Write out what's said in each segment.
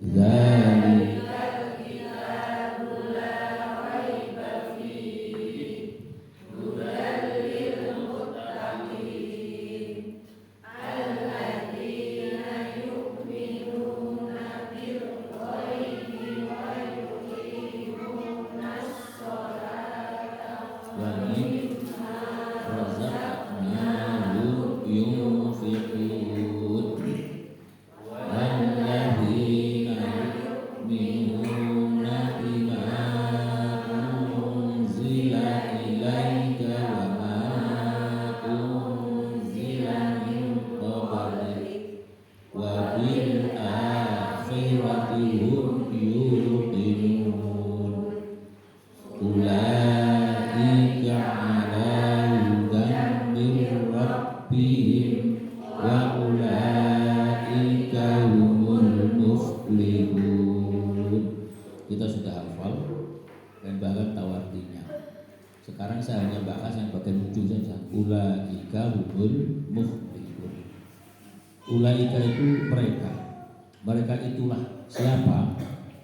Zalikal kitabu la raiba fihi hudal lil muttaqin alladzina yu'minuna bil ghaibi wa yuqimunas sholata wa mimma razaqnahum yunfiqun walladzina yu'minuna bima unzila ilaika wa ma unzila min qablik wa bil akhirati hum yuqinun ulaika ala hudan min rabbihim wa ulaika humul muflihun. Kita sudah hafal dan bahkan tahu artinya. Sekarang saya hanya bahas yang bagian ujung saja. Ulaika humul muflihun. Ulaika itu mereka. Mereka itulah siapa?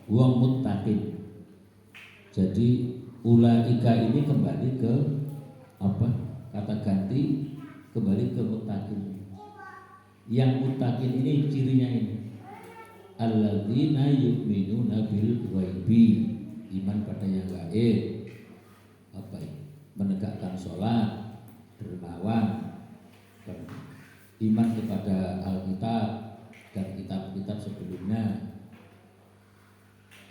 Wong muttaqin. Jadi ulaika ini kembali ke apa? Kata ganti kembali ke muttaqin. Yang muttaqin ini cirinya ini. Alladzina yu'minuna bil ghaibi, iman pada yang gaib. Apa ini? Menegakkan sholat, dermawan, iman kepada Alkitab dan kitab-kitab sebelumnya.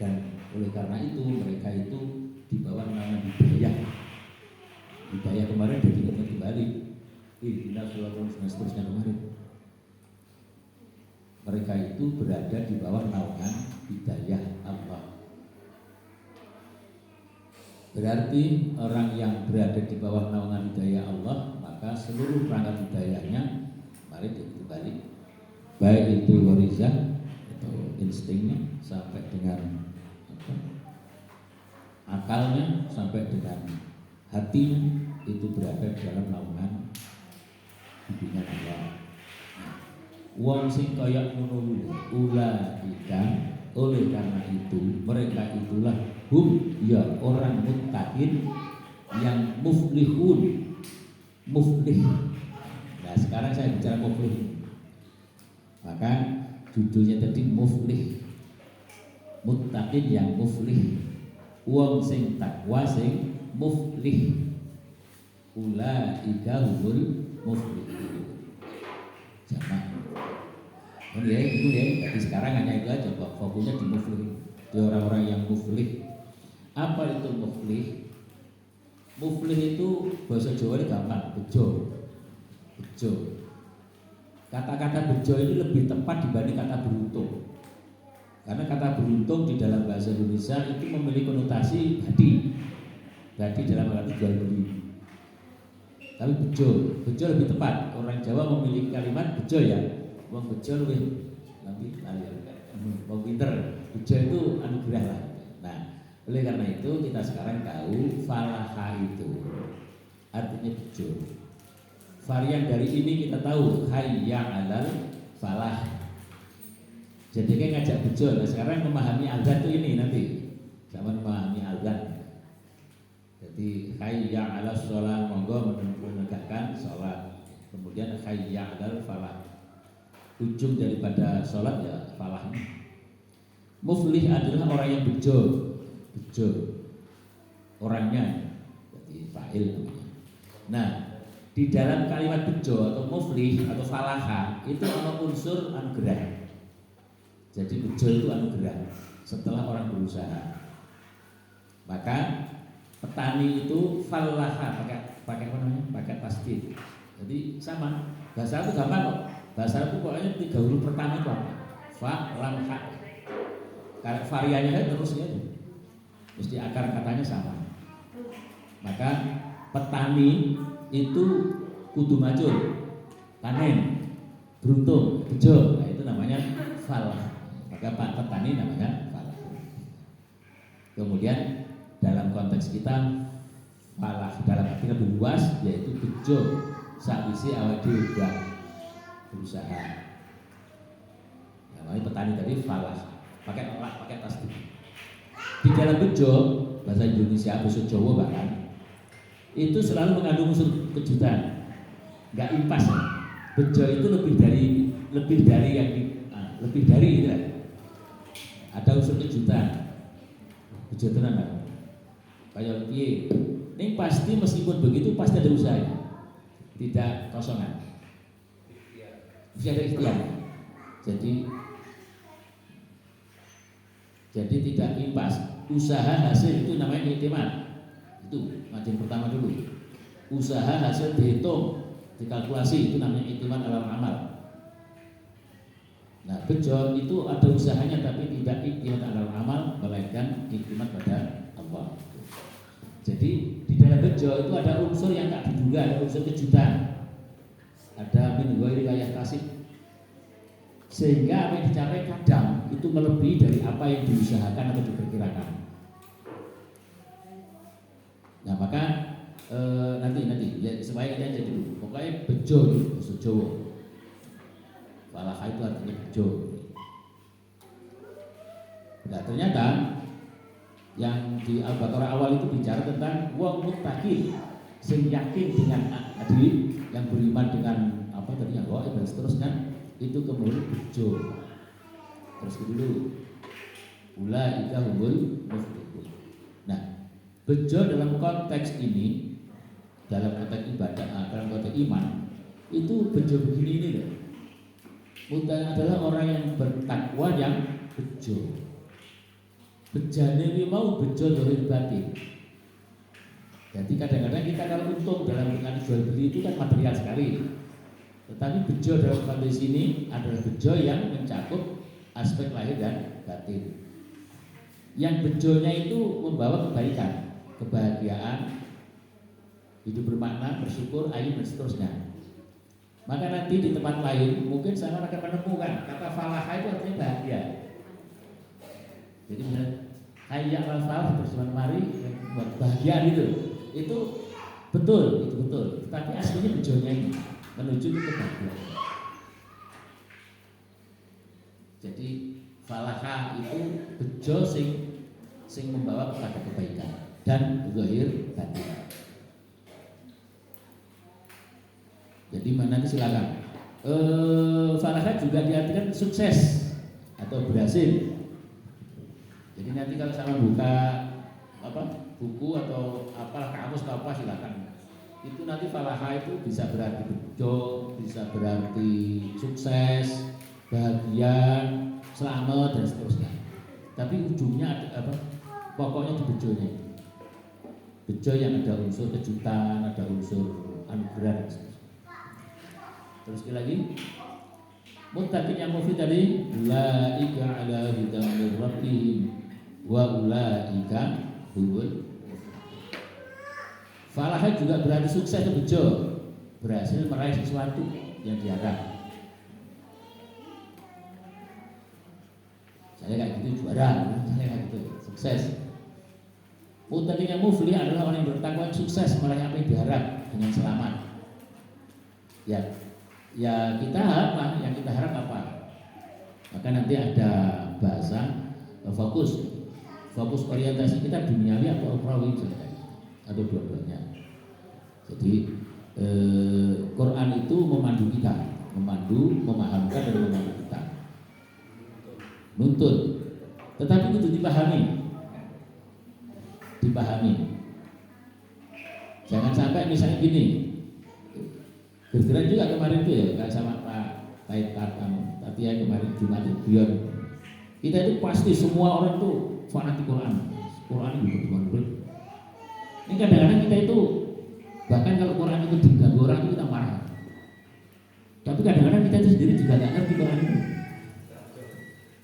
Dan oleh karena itu mereka itu di bawah nama hidayah. Hidayah kemarin sudah diingat kembali. Kita selalu seterusnya kemarin. Mereka itu berada di bawah naungan hidayah Allah. Berarti orang yang berada di bawah naungan hidayah Allah, maka seluruh perangkat hidayahnya mari dikembali, baik itu warizah atau instingnya sampai dengan akalnya sampai dengan hatinya itu berada di dalam naungan bimbingan Allah. Wong sing kaya ngono ulaika, oleh karena itu mereka itulah hum ya orang muttaqin yang muflihun. Muflih. Nah, sekarang saya bicara muflih. Maka judulnya tadi muflih. Muttaqin yang muflih. Wong sing takwa sing muflih. Ulaika humul muflihun. Jamak. Oh ya, itu ya. Jadi sekarang hanya itu aja, Pak. Fokusnya di muflih, di orang-orang yang muflih. Apa itu muflih? Muflih itu bahasa Jawa ini gampang, bejo. Bejo. Kata-kata bejo ini lebih tepat dibanding kata beruntung. Karena kata beruntung di dalam bahasa Indonesia itu memiliki konotasi badi. Badi dalam arti jual beli. Tapi bejo lebih tepat. Orang Jawa memiliki kalimat bejo ya. Wong bejo lebih nanti wong pinter. Bejo itu anugerah lah. Nah, oleh karena itu kita sekarang tahu falaha itu artinya bejo. Varian dari ini kita tahu hayya 'alal falah. Jadi kan ngajak bejo. Nah, sekarang memahami azan itu ini nanti. Sama memahami azan. Jadi hayya 'alas shalah, monggo menegakkan salat. Kemudian hayya 'alal falah. Ujung daripada sholat ya falah. Muflih adalah orang yang bejo, orangnya, jadi fa'il namanya. Nah, di dalam kalimat bejo atau muflih atau falaha itu ada unsur anugerah. Jadi bejo itu anugerah setelah orang berusaha. Maka petani itu falaha pakai apa namanya? Pakai tasdid. Jadi sama. Bahasa itu gampang kok. Bahasa itu pokoknya 3 huruf pertama itu apa? Fa, lam, ha. Karena variannya kan terusnya mesti akar katanya sama. Maka petani itu kudu macul, panen, beruntung, bejo. Nah, itu namanya falah. Maka petani namanya falah. Kemudian dalam konteks kita falah dalam arti lebih luas yaitu bejo sakwise awake dhewe berusaha. Namanya petani tadi falah. pakai olak, pakai tasdid. Di dalam bejo, bahasa Indonesia, bahasa Jawa bahkan, itu selalu mengandung unsur kejutan, nggak impas. Bejo itu lebih dari yang lebih dari itu lah. Ada unsur kejutan. Bejo tenan kan? Kayak piye? Ini pasti meskipun begitu pasti ada usahanya, tidak kosongan. Mesti ada ikhtiar. Jadi tidak impas. Usaha hasil itu namanya iktimat. Itu macam pertama dulu. Usaha hasil dihitung, dikalkulasi, itu namanya iktimat alal amal. Nah, bejo itu ada usahanya tapi tidak iktimat alal amal, melainkan iktimat pada Allah. Jadi di dalam bejo itu ada unsur yang tak diduga, ada unsur kejutan, ada min ghairi yahtasib, sehingga apa yang dicapai kadang itu melebihi dari apa yang diusahakan atau diperkirakan. Nah maka nanti ya, supaya kita jadi dulu, pokoknya bejo itu bahasa Jawa. Falaha itu artinya bejo. Nah ternyata yang di Al-Baqarah awal itu bicara tentang wong muttaqin, sing yakin dengan adil, yang beriman dengan apa tadi yang dan seterusnya, itu kemudian bejo. Terus dulu ulaika humul muflihun. Nah, bejo dalam konteks ini, dalam konteks ibadah, dalam konteks iman, itu bejo begini ini loh. Muttaqin adalah orang yang bertakwa yang bejo. Bejane ini mau bejo dohir batin. Jadi kadang-kadang kita kalau untung dalam dengan jual beli itu kan material sekali. Tetapi bejo dalam konteks ini adalah bejo yang mencakup aspek lahir dan batin. Yang bejonya itu membawa kebaikan, kebahagiaan, hidup bermakna, bersyukur, ayu dan seterusnya. Maka nanti di tempat lain mungkin saya akan menemukan kata falaha itu artinya bahagia. Jadi hayya alal falah bersama mari buat bahagia itu betul. Tapi aslinya bejonya ini menuju ke kebahagiaan. Jadi falaha itu bejo sing membawa kepada kebaikan dan zahir batin. Jadi mana silakan. Falaha juga diartikan sukses atau berhasil. Jadi nanti kalau sama buka buku atau kamus atau apa silakan. Itu nanti falaha itu bisa berarti bejo, bisa berarti sukses, bahagia, selamat dan seterusnya. Tapi ujungnya ada pokoknya di bejonya. Bejo yang ada unsur kejutan, ada unsur anugerah dan seterusnya. Terus lagi muttaqin yang mufid tadi ulaika ala hudan min rabbihim wa ulaika humul. Falah juga berarti sukses atau bejo, berhasil meraih sesuatu yang diharap. Saya kayak gitu juara, saya kayak gitu sukses. Muttaqin yang muflih adalah orang yang bertakwa sukses meraih apa yang diharap dengan selamat. Ya kita apa? Yang kita harap apa? Maka nanti ada bahasa fokus orientasi kita duniawi atau ukhrawi atau dua-duanya. Jadi Quran itu memandu kita, memahamkan dan memandu kita, nuntut. Tetapi itu dipahami. Jangan sampai misalnya gini. Gergeran juga kemarin itu ya, kayak sama Pak Taitat Tatian kemarin Jumat itu. Kita itu pasti semua orang tuh fanatik Quran itu betul. Ini kadang-kadang kita itu bahkan kalau Quran itu diganggu orang itu kita marah. Tapi kadang-kadang kita itu sendiri juga nggak ngerti Quran itu.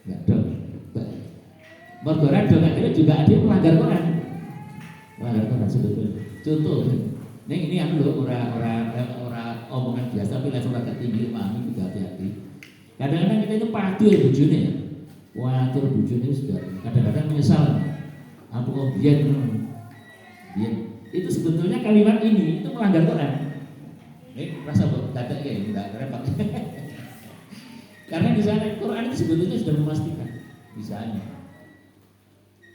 Nggak dong. Mergoran dong akhirnya juga ada yang melanggar Quran sebetulnya. Contoh, ini loh orang omongan biasa tapi level agak tinggi, pahami juga hati-hati. Kadang-kadang kita itu padu ya bujune ya. Wah, tur bujune sudah kadang-kadang menyesal. Aku biyen itu sebetulnya kalimat ini itu melanggar Quran. Rasa buat dadak ya, enggak repot. Karena di sana Quran itu sebetulnya sudah memastikan Misalnya,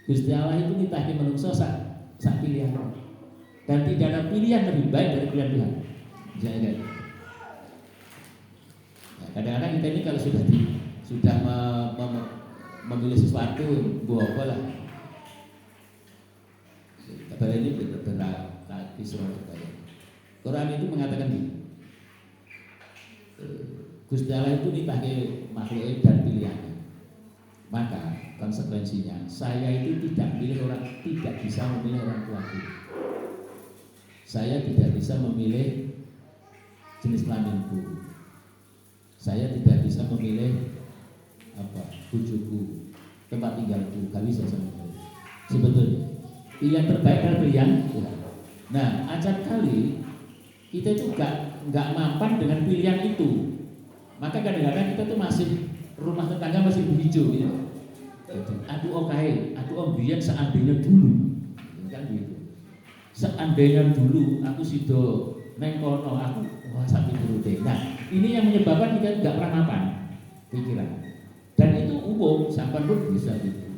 Gusti Allah itu nitahke menungso sak pilihan. Dan tidak ada pilihan lebih baik dari pilihan Tuhan. Misalnya, nah, kadang-kadang kita ini kalau sudah memilih sesuatu, buah apa lah. Kabar ini beberapa kisah Quran itu mengatakan gini. Gusti Allah itu nitahke makhluk dan pilihannya. Maka konsekuensinya saya itu tidak bisa memilih orang tuaku. Saya tidak bisa memilih jenis kelaminku. Saya tidak bisa memilih bujuku, tempat tinggalku, gak bisa sama sekali. Sebetulnya pilihan terbaik adalah pilihan Tuhan. Nah, acap kali kita itu nggak mampan dengan pilihan itu. Maka kadang-kadang kita tuh masih rumah tetangga masih hijau gitu. Aduh biyen seandainya dulu, kan gitu. Seandainya dulu aku sido neng kono, aku sampai turute. Nah, ini yang menyebabkan kita nggak pernah mapan pikiran. Dan itu umum, sampai pun bisa gitu.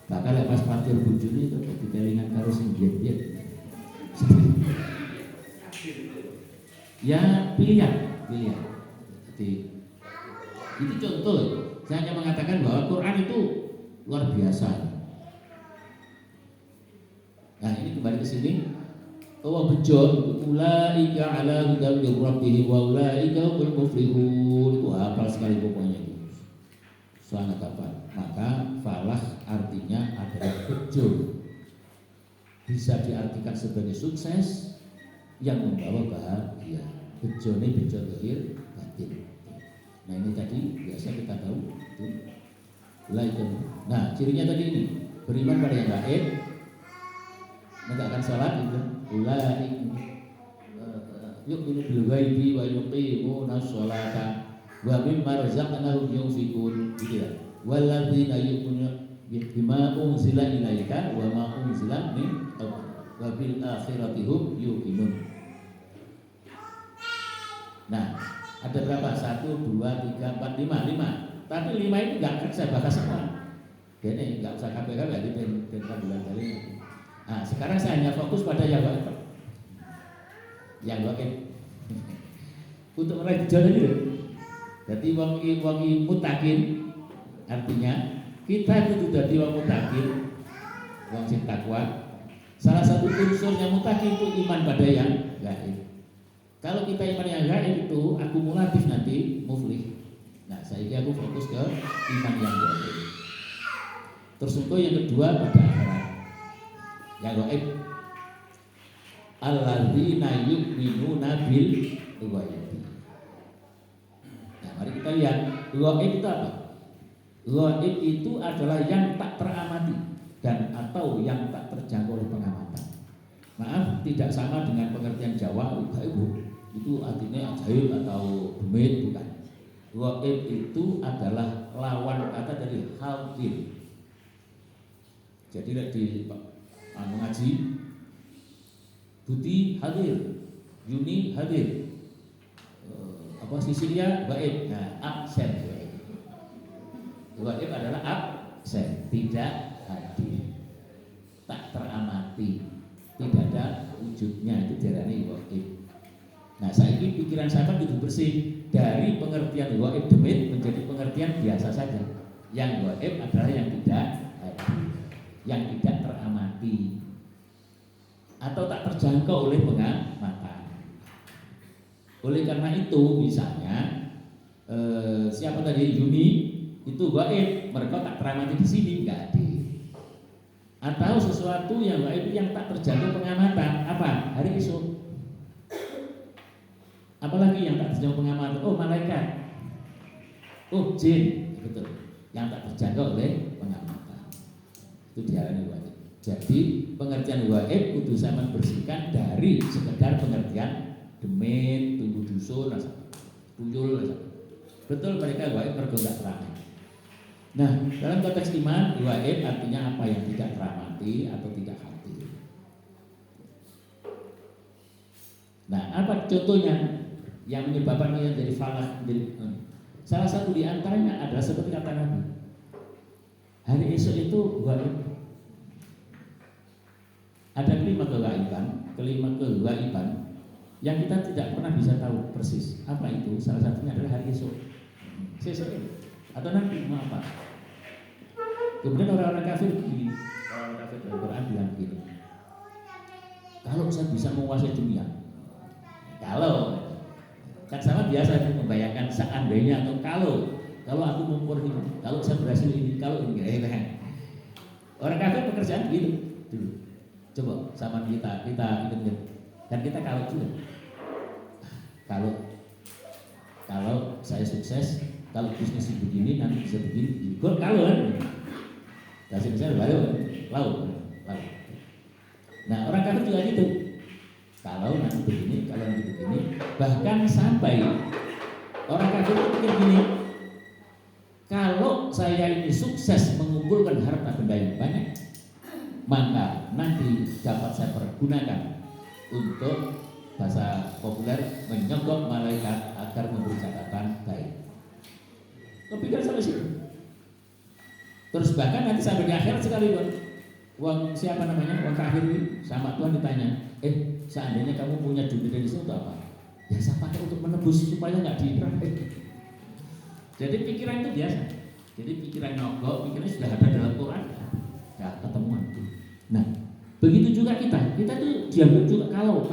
Bahkan lepas parkir bujuni itu dikelingan karo sing biyen-biyen. Ya pilihan. Jadi itu contoh. Saya hanya mengatakan bahwa Quran itu luar biasa. Nah ini kembali ke sini. Allah bejon, ulaika ala hudan min rabbihim wa ulaika humul muflihun. Itu hafal sekali pokoknya itu. Sangat hafal. Maka falah artinya adalah bejo. Bisa diartikan sebagai sukses yang membawa bahagia. Bejo ini bejo lahir batin. Nah ini tadi biasa kita tahu itu. Nah cirinya tadi ini beriman pada yang gaib, menegakkan salat itu. Yu'minu bil ghaibi wa yuqimuna sholata wa mimma razaqnahum yunfiqun. Gitu ya. Walladzina yu'minuna bima unzila ilaika wa ma unzila min wa bil akhirati hum yuqinun. Nah, ada berapa? 1, 2, 3, 4, 5. Tapi 5 itu enggak akan saya bahas semua. Jadi enggak usah KPK lagi dan bulan kali. Nah, sekarang saya hanya fokus pada yang gaib. Yang gaib. Untuk merajut ini. Jadi wong mutakin artinya kita itu dadi wong mutakin, wong sing takwa. Salah satu unsurnya mutakin itu iman pada yang gaib. Kalau kita iman yang gaib itu akumulatif nanti muflih. Nah, saya aku fokus ke iman yang gaib. Terus untuk yang kedua pada akhirat. Yang gaib alladzina yu'minuna bil ghaib. Nah, mari kita lihat gaib itu apa? Gaib itu adalah yang tak teramati dan atau yang tak terjangkau oleh pengamatan. Maaf, tidak sama dengan pengertian Jawa gaib. Itu artinya ajaib atau demit, bukan. Gaib itu adalah lawan kata dari hadir. Jadi di mengaji Buti hadir, Yuni hadir, Sisilia gaib. Nah, absen gaib. Gaib adalah absen, tidak hadir, tak teramati, tidak ada wujudnya, itu diarani gaib. Nah, saya ini pikiran saya itu bersih dari pengertian gaib demit menjadi pengertian biasa saja. Yang gaib adalah yang tidak hadir, yang tidak teramati atau tak terjangkau oleh pengamatan. Oleh karena itu, misalnya siapa tadi Yuni itu gaib, mereka tak teramati di sini, enggak hadir. Atau sesuatu yang gaib yang tak terjangkau pengamatan, apa? Hari esok. Apalagi yang tak terjangkau pengamatan, oh malaikat, oh jin, betul, yang tak terjangkau oleh pengamatan. Itu diarani gaib. Jadi pengertian gaib kudu sama bersihkan dari sekedar pengertian demit, tunggu dusun, tuyul. Betul mereka gaib mergo enggak teramati. Nah, dalam konteks iman, gaib artinya apa yang tidak teramati atau tidak hadir. Nah, apa contohnya? Yang menyebabkan yang jadi falah, salah satu di antaranya adalah seperti kata Nabi, Hari esok itu gaib. Ada kelima kegaiban yang kita tidak pernah bisa tahu persis. Apa itu? Salah satunya adalah hari esok. Sesok atau nanti mau apa? Kemudian orang-orang kafir begini, orang kafir dalam Quran bilang begini. Kalau saya bisa menguasai dunia, kalau kan sama biasa membayangkan seandainya atau kalau aku mengukur ini, kalau saya berhasil ini, kalau ini kan. Orang kafir pekerjaan gitu dulu. Coba sama kita ingat dan kita kalau juga. Kalau saya sukses, kalau bisnis begini nanti bisa begini. Kalau kan, hasil saya lalu. Nah orang kafir juga gitu. Kalau nanti begini, bahkan sampai orang kafir itu pikir gini. Kalau saya ini sukses mengumpulkan harta benda yang banyak, maka nanti dapat saya pergunakan untuk bahasa populer menyogok malaikat agar memberi catatan baik. Kepikiran sampai situ. Terus bahkan nanti sampai di akhirat sekali Wong kafir ini sama Tuhan ditanya, seandainya kamu punya duit dari situ untuk apa? Ya saya pakai untuk menebus supaya nggak diperhatikan. Jadi pikiran itu biasa. Jadi pikiran nyogok, pikiran sudah ada dalam Quran, nggak ketemuan. Nah, begitu juga kita tuh diambil juga kalau.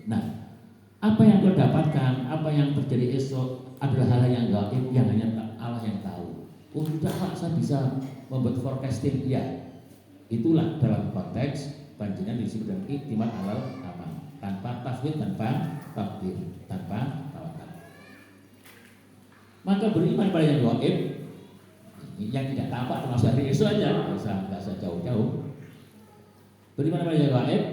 Nah, apa yang kau dapatkan, apa yang terjadi esok adalah hal yang gaib yang hanya Allah yang tahu. Oh tidak Pak, saya bisa membuat forecasting. Ya, itulah dalam konteks panjenengan disebut dengan iktimat alal amal, tanpa tafwid, tanpa takdir, tanpa tawakal. Maka beriman pada yang gaib, yang tidak tampak termasuk hari esok aja, nggak usah jauh-jauh. Beriman pada yang gaib,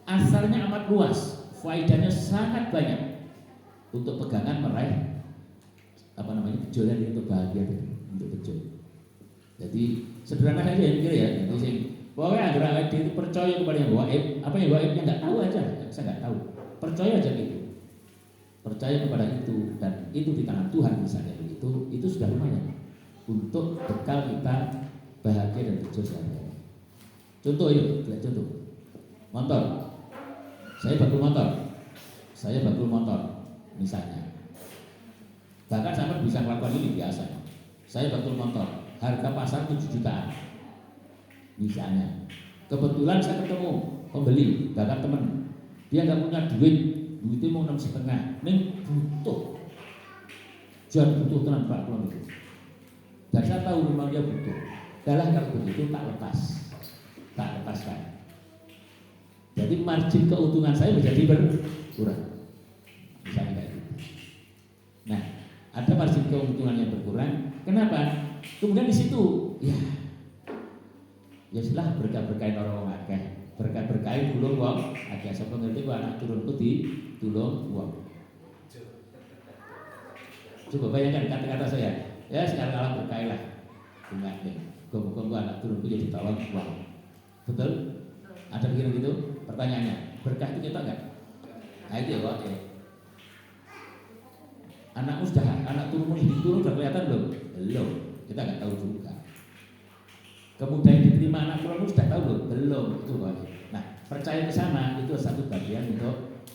asalnya amat luas, faedahnya sangat banyak untuk pegangan meraih kejualan untuk bahagia, untuk bejo. Jadi sederhana saja ya mikir ya. Pokoknya agar itu percaya kepada yang gaib, apa yang gaibnya nggak tahu aja, saya nggak tahu. Percaya aja gitu. Percaya kepada itu dan itu di tangan Tuhan misalnya begitu, itu sudah lumayan untuk bekal kita bahagia dan bejo sehari-hari. Contoh motor. Saya bakul motor misalnya. Bahkan sampai bisa melakukan ini biasa. Saya bakul motor, harga pasar 7 jutaan misalnya. Kebetulan saya ketemu pembeli, bahkan teman, dia nggak punya duitnya mau 6,5, neng butuh, jangan butuh tenan Pak Kulon itu. Dan saya tahu memang dia butuh. Dalam kalau begitu tak lepaskan. Jadi margin keuntungan saya menjadi berkurang. Misalnya kayak gitu. Nah, ada margin keuntungan yang berkurang. Kenapa? Kemudian di situ, ya sudah berkah-berkahin orang akeh. Berkah-berkahin tulung wong akeh. Sapa ngerti kok anak turunku di tulung wong. Coba bayangkan kata-kata saya. Ya sekarang Allah berkahi lah. Bunga nih. Gong-gong anak turunku jadi tolong wong. Betul? Ada pikiran gitu? Pertanyaannya, berkah itu kita enggak? Nah itu ya Pak. Anak turunmu turun udah kelihatan belum? Belum. Kita nggak tahu juga. Kemudian diterima anak turunmu sudah tahu belum? Itu Pak. Nah, percaya ke sana itu satu bagian untuk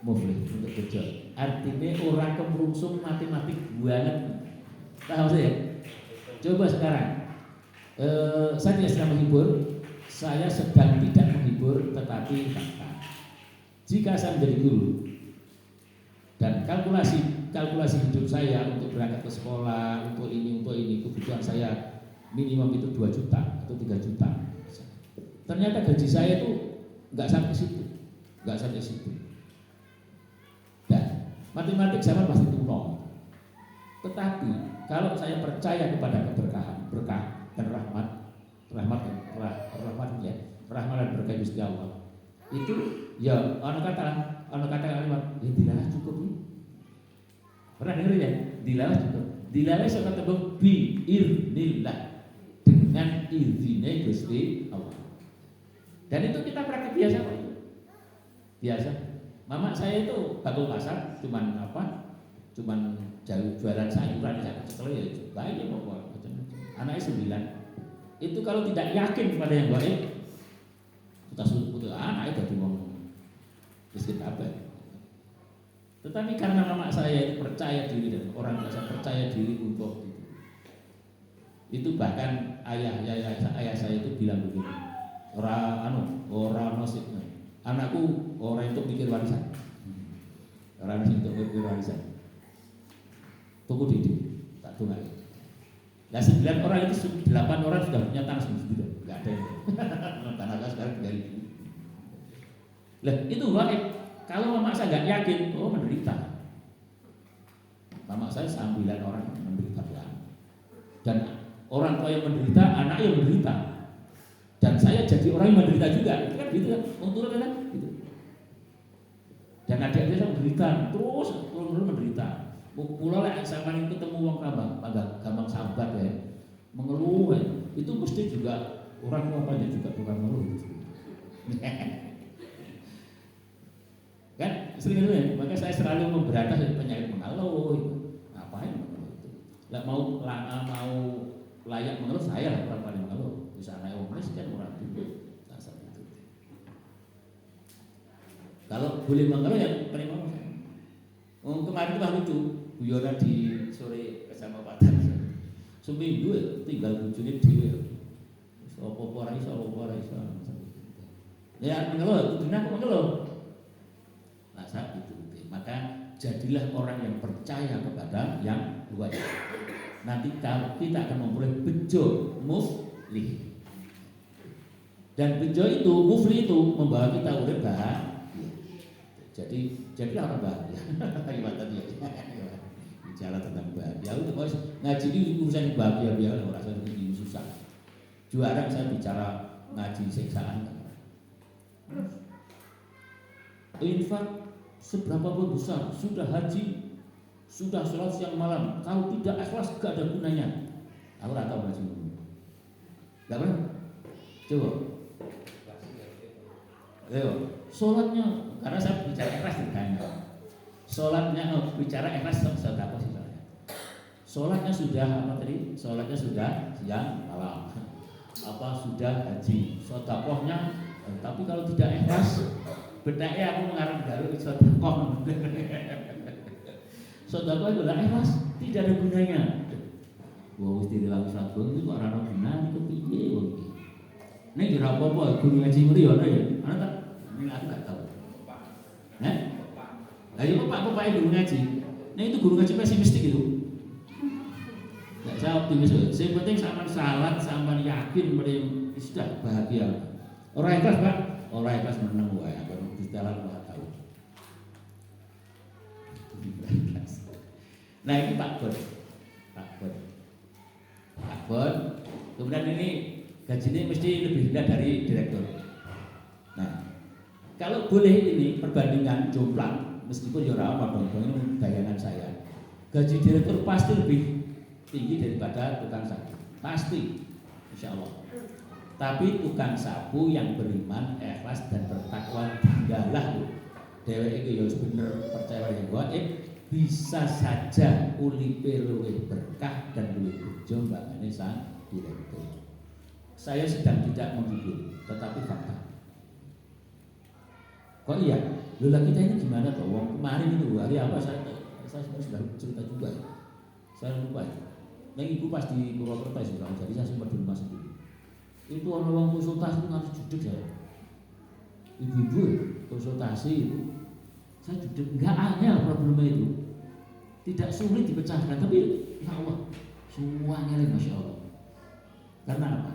muflih, untuk bejo. Artinya orang kemrungsung matematik banget. Tahu saya? Coba sekarang. Saya tidak sedang menghibur. Saya sedang tidak menghibur, tetapi fakta. Jika saya menjadi guru dan kalkulasi hidup saya untuk berangkat ke sekolah, untuk ini, kebutuhan saya minimum itu 2 juta atau 3 juta. Ternyata gaji saya itu nggak sampai situ. Dan matematik zaman masih kuno. Tetapi kalau saya percaya kepada keberkahan, berkah dan rahmat dan berkah Gusti Allah. Itu ya ana kata kalimat dilalah cukup nih. Pernah dengar ya? Dilalah cukup. Dilalah iso ketemu bi idznillah, dengan izinnya Gusti Allah. Dan itu kita praktik biasa kok. Biasa. Mama saya itu bakul pasar cuman jualan sayuran saya kecil ya baik ya pokoknya. anaknya 9. Itu kalau tidak yakin kepada yang gaib, kita suruh putus anaknya jadi ngomong miskin apa. Tetapi karena mama saya itu percaya diri dan orang biasa percaya diri untuk itu bahkan ayah saya itu bilang begini, orang nasib, anakku orang untuk mikir warisan, orang untuk mikir warisan, tuku didik, tak tunai. Nah 9 orang itu 8 orang sudah punya tanah sendiri, nggak ada yang tanah sekarang 3.000. Lah itu gaib. Kalau mama saya nggak yakin, menderita. Mama saya 9 orang menderita dan orang tua yang menderita, anak yang menderita, dan saya jadi orang yang menderita juga, itu kan gitu kan, turun kan gitu. Dan adik-adik saya menderita, terus menderita. Pulau lah sama yang ketemu uang gampang sahabat ya, mengeluh ya. Itu mesti juga orang tua apa juga tukang mengeluh. Kan sering itu ya, maka saya selalu memberantas penyakit mengeluh. Ngapain mengeluh itu? Lah mau layak mengeluh saya lah orang paling mengeluh. Bisa naik orang kan orang itu. Kalau boleh mengeluh yang paling mau. Kemarin itu lucu, guyonan di sore bersama Pak Tan. Seminggu ya, tinggal bujune dhewe. Apa-apa ora iso. Ya mengeluh, kudu aku mengeluh. Saat itu, maka jadilah orang yang percaya kepada yang gaib. Nanti kita akan memperoleh bejo muflih. Dan bejo itu, muflih itu membawa kita urip bahagia. Jadilah orang bahagia. Gimana dia? Bicara tentang bahagia. Untuk ngaji ini urusan bahagia biar orang rasa ini susah. Jarang saya bicara ngaji siksaan. Infak seberapa pun besar, sudah haji, sudah sholat siang malam, kalau tidak ikhlas gak ada gunanya. Aku tak tahu haji dulu. Gak pernah? Coba. Ayo, sholatnya, karena saya bicara ikhlas ditanya. Sholatnya, bicara ikhlas saya tak tahu sih. Sholatnya sudah apa tadi? Sholatnya sudah siang malam. Apa sudah haji? Sedekahnya, tapi kalau tidak ikhlas, bedanya aku mengarang baru sedekah. Sedekah itu lah ikhlas, tidak ada gunanya. Wah, mesti dilakukan satu itu kok ora gunane kok piye wong iki. Nek ora apa-apa guru ngaji mriki ana ya. Ana tak nek aku gak tahu. Nah. Lah yo Pak guru ngaji. Nek itu guru ngaji pesimistik itu. Enggak saya optimis. Yang penting sampean salat, sampean yakin mrene sudah bahagia. Ora ikhlas, Pak. Ora ikhlas meneng wae. Jalan nggak tahu. Nah ini Pak Bon. Kemudian ini gajinya mesti lebih rendah dari direktur. Nah kalau boleh ini perbandingan jomplang, meskipun ya apa dong, ini bayangan saya. Gaji direktur pasti lebih tinggi daripada tukang sapu, pasti, insya Allah. Tapi tukang sapu yang beriman, ikhlas dan bertakwa tinggallah dheweke iki ya bener percaya yang gaib, bisa saja uripe luwih berkah dan luwih bejo mbakane sang direktur. Saya sedang tidak menghibur, tetapi fakta. Kok iya? Lola kita ini gimana toh? Wong kemarin itu hari apa saya sudah cerita juga ya. Saya lupa ya. Yang ibu pas di Purwokerto sudah jadi saya sempat di rumah sendiri. Itu orang konsultasi itu harus judek saya. Ibu-ibu konsultasi itu saya judek, nggak angel problemnya itu, tidak sulit dipecahkan, tapi ya Allah semuanya lah Masya Allah. Karena apa?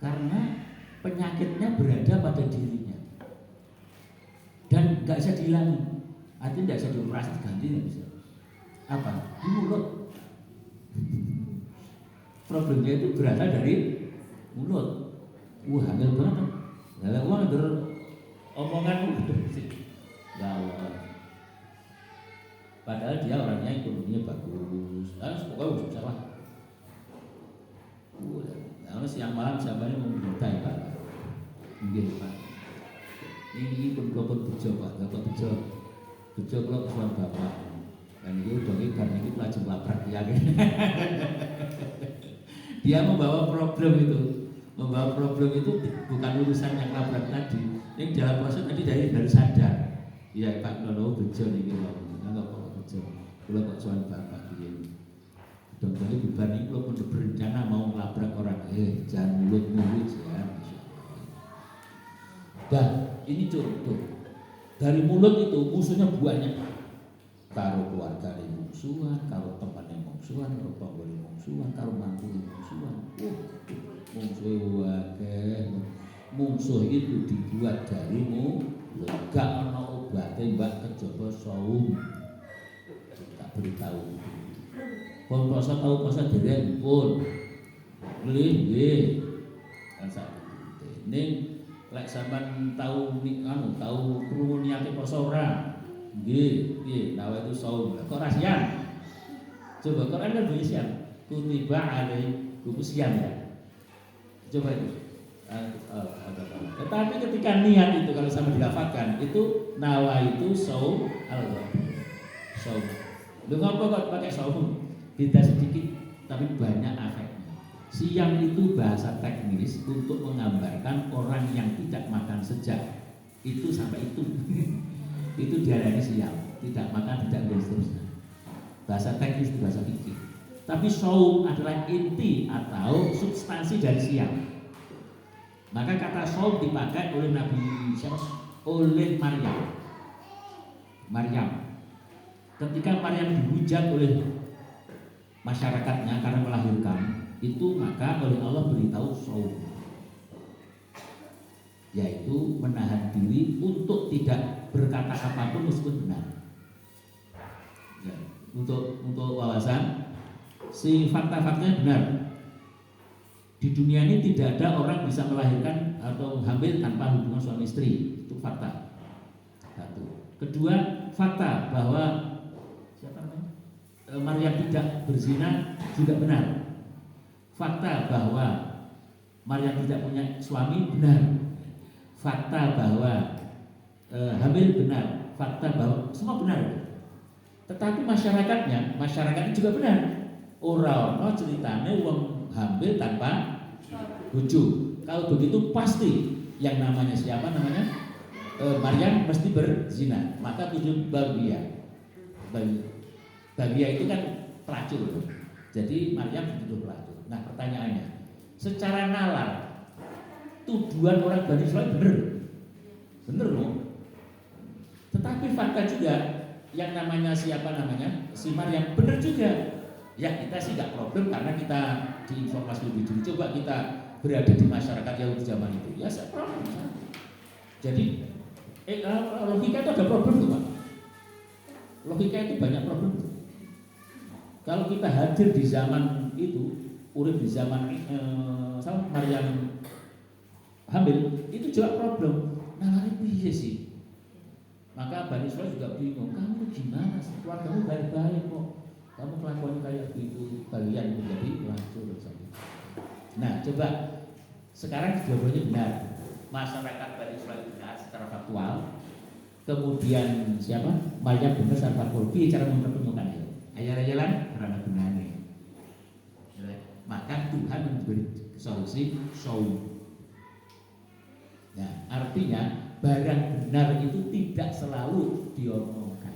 Karena penyakitnya berada pada dirinya dan nggak bisa dihilangi, artinya nggak bisa dioperasi diganti, nggak bisa. Apa? Di mulut. Problemnya itu berasal dari mulut. Hamil banget. Lah uang omongan udah sih. Ya Allah. Padahal dia orangnya ekonominya bagus. Pokoknya usah lah. Nah, siang malam siapanya meminta ya Pak. Mungkin Pak. Ini pun bejo Pak, Bapak bejo kalau kesuan Bapak. Dan itu udah ikan ini lajeng labrak ya. Dia membawa problem itu. Membawa problem itu bukan urusan yang labrak tadi. Ini dalam proses tadi dari sadar. Iya Pak Nono bejo nih gitu. Nggak kok bejo. Kalau kok cuan bapak gitu. Contohnya beban ini kalau pun berencana mau melabrak orang, jangan mulut-mulut ya. Dan ini contoh. Dari mulut itu musuhnya banyak. Karo keluarga yang musuhan, karo teman yang musuhan, karo pengguna yang musuhan, karo mantu yang musuhan. Musuh itu dibuat darimu. Gak ana obate mbak kejaba saum. Tak beritahu. Pun poso tahu poso dereng pun. Nggih. Kan sak ning lek sampean tahu tahu krungu niate poso ora. Nggih, piye nawa itu saum. Kok ra siang? Coba Quran kan bunyi siang. Kutiba alaikum siang ya. Coba itu. Tetapi ketika niat itu kalau sama dilafalkan itu nawa itu saum saum. Lu ngapa kok pakai saum? Tidak sedikit tapi banyak efeknya. Siang itu bahasa teknis untuk menggambarkan orang yang tidak makan sejak itu sampai itu. Itu diarani siang, tidak makan, tidak dan seterusnya. Bahasa teknis itu bahasa fikih. Tapi saum adalah inti atau substansi dari siang. Maka kata saum dipakai oleh Nabi siapa? Oleh Maryam. Ketika Maryam dihujat oleh masyarakatnya karena melahirkan, itu maka oleh Allah beritahu saum, yaitu menahan diri untuk tidak berkata apapun meskipun benar. Ya, untuk wawasan, si fakta-faktanya benar. Di dunia ini tidak ada orang bisa melahirkan atau hamil tanpa hubungan suami istri. Itu fakta. Satu. Kedua, fakta bahwa Maryam tidak berzina juga benar. Fakta bahwa Maryam tidak punya suami benar. Fakta bahwa hamil benar. Fakta bahwa semua benar. Tetapi masyarakatnya juga benar. Orang ceritanya uang hamil tanpa bojo. Kalau begitu pasti yang namanya siapa namanya Maryam mesti berzina. Maka tujuh Babia itu kan pelacur. Jadi Maryam dituduh pelacur. Nah pertanyaannya, secara nalar tuduhan orang Bani Israil bener loh. Tetapi fakta juga yang namanya siapa namanya si Maryam bener juga. Ya kita sih gak problem karena kita diinformasi lebih dulu. Coba kita berada di masyarakat Yahudi zaman itu, ya saya problem. Jadi logika itu ada problem tuh Pak. Logika itu banyak problem. Kalau kita hadir di zaman itu, urip di zaman Maryam hamil, itu juga problem. Nah, piye sih? Maka Bani Israil juga bingung. Kamu gimana sih? Keluargamu baik-baik kok. Kamu kelakuan kayak begitu, kalian menjadi pelacur. Nah, coba sekarang jawabannya benar. Masyarakat Bani Israil benar secara faktual. Kemudian siapa? Maryam benar secara faktual. Cara mempertemukan itu. Ayat-ayat karena gunanya. Maka Tuhan memberi solusi saum. Nah, artinya barang benar itu tidak selalu diomongkan.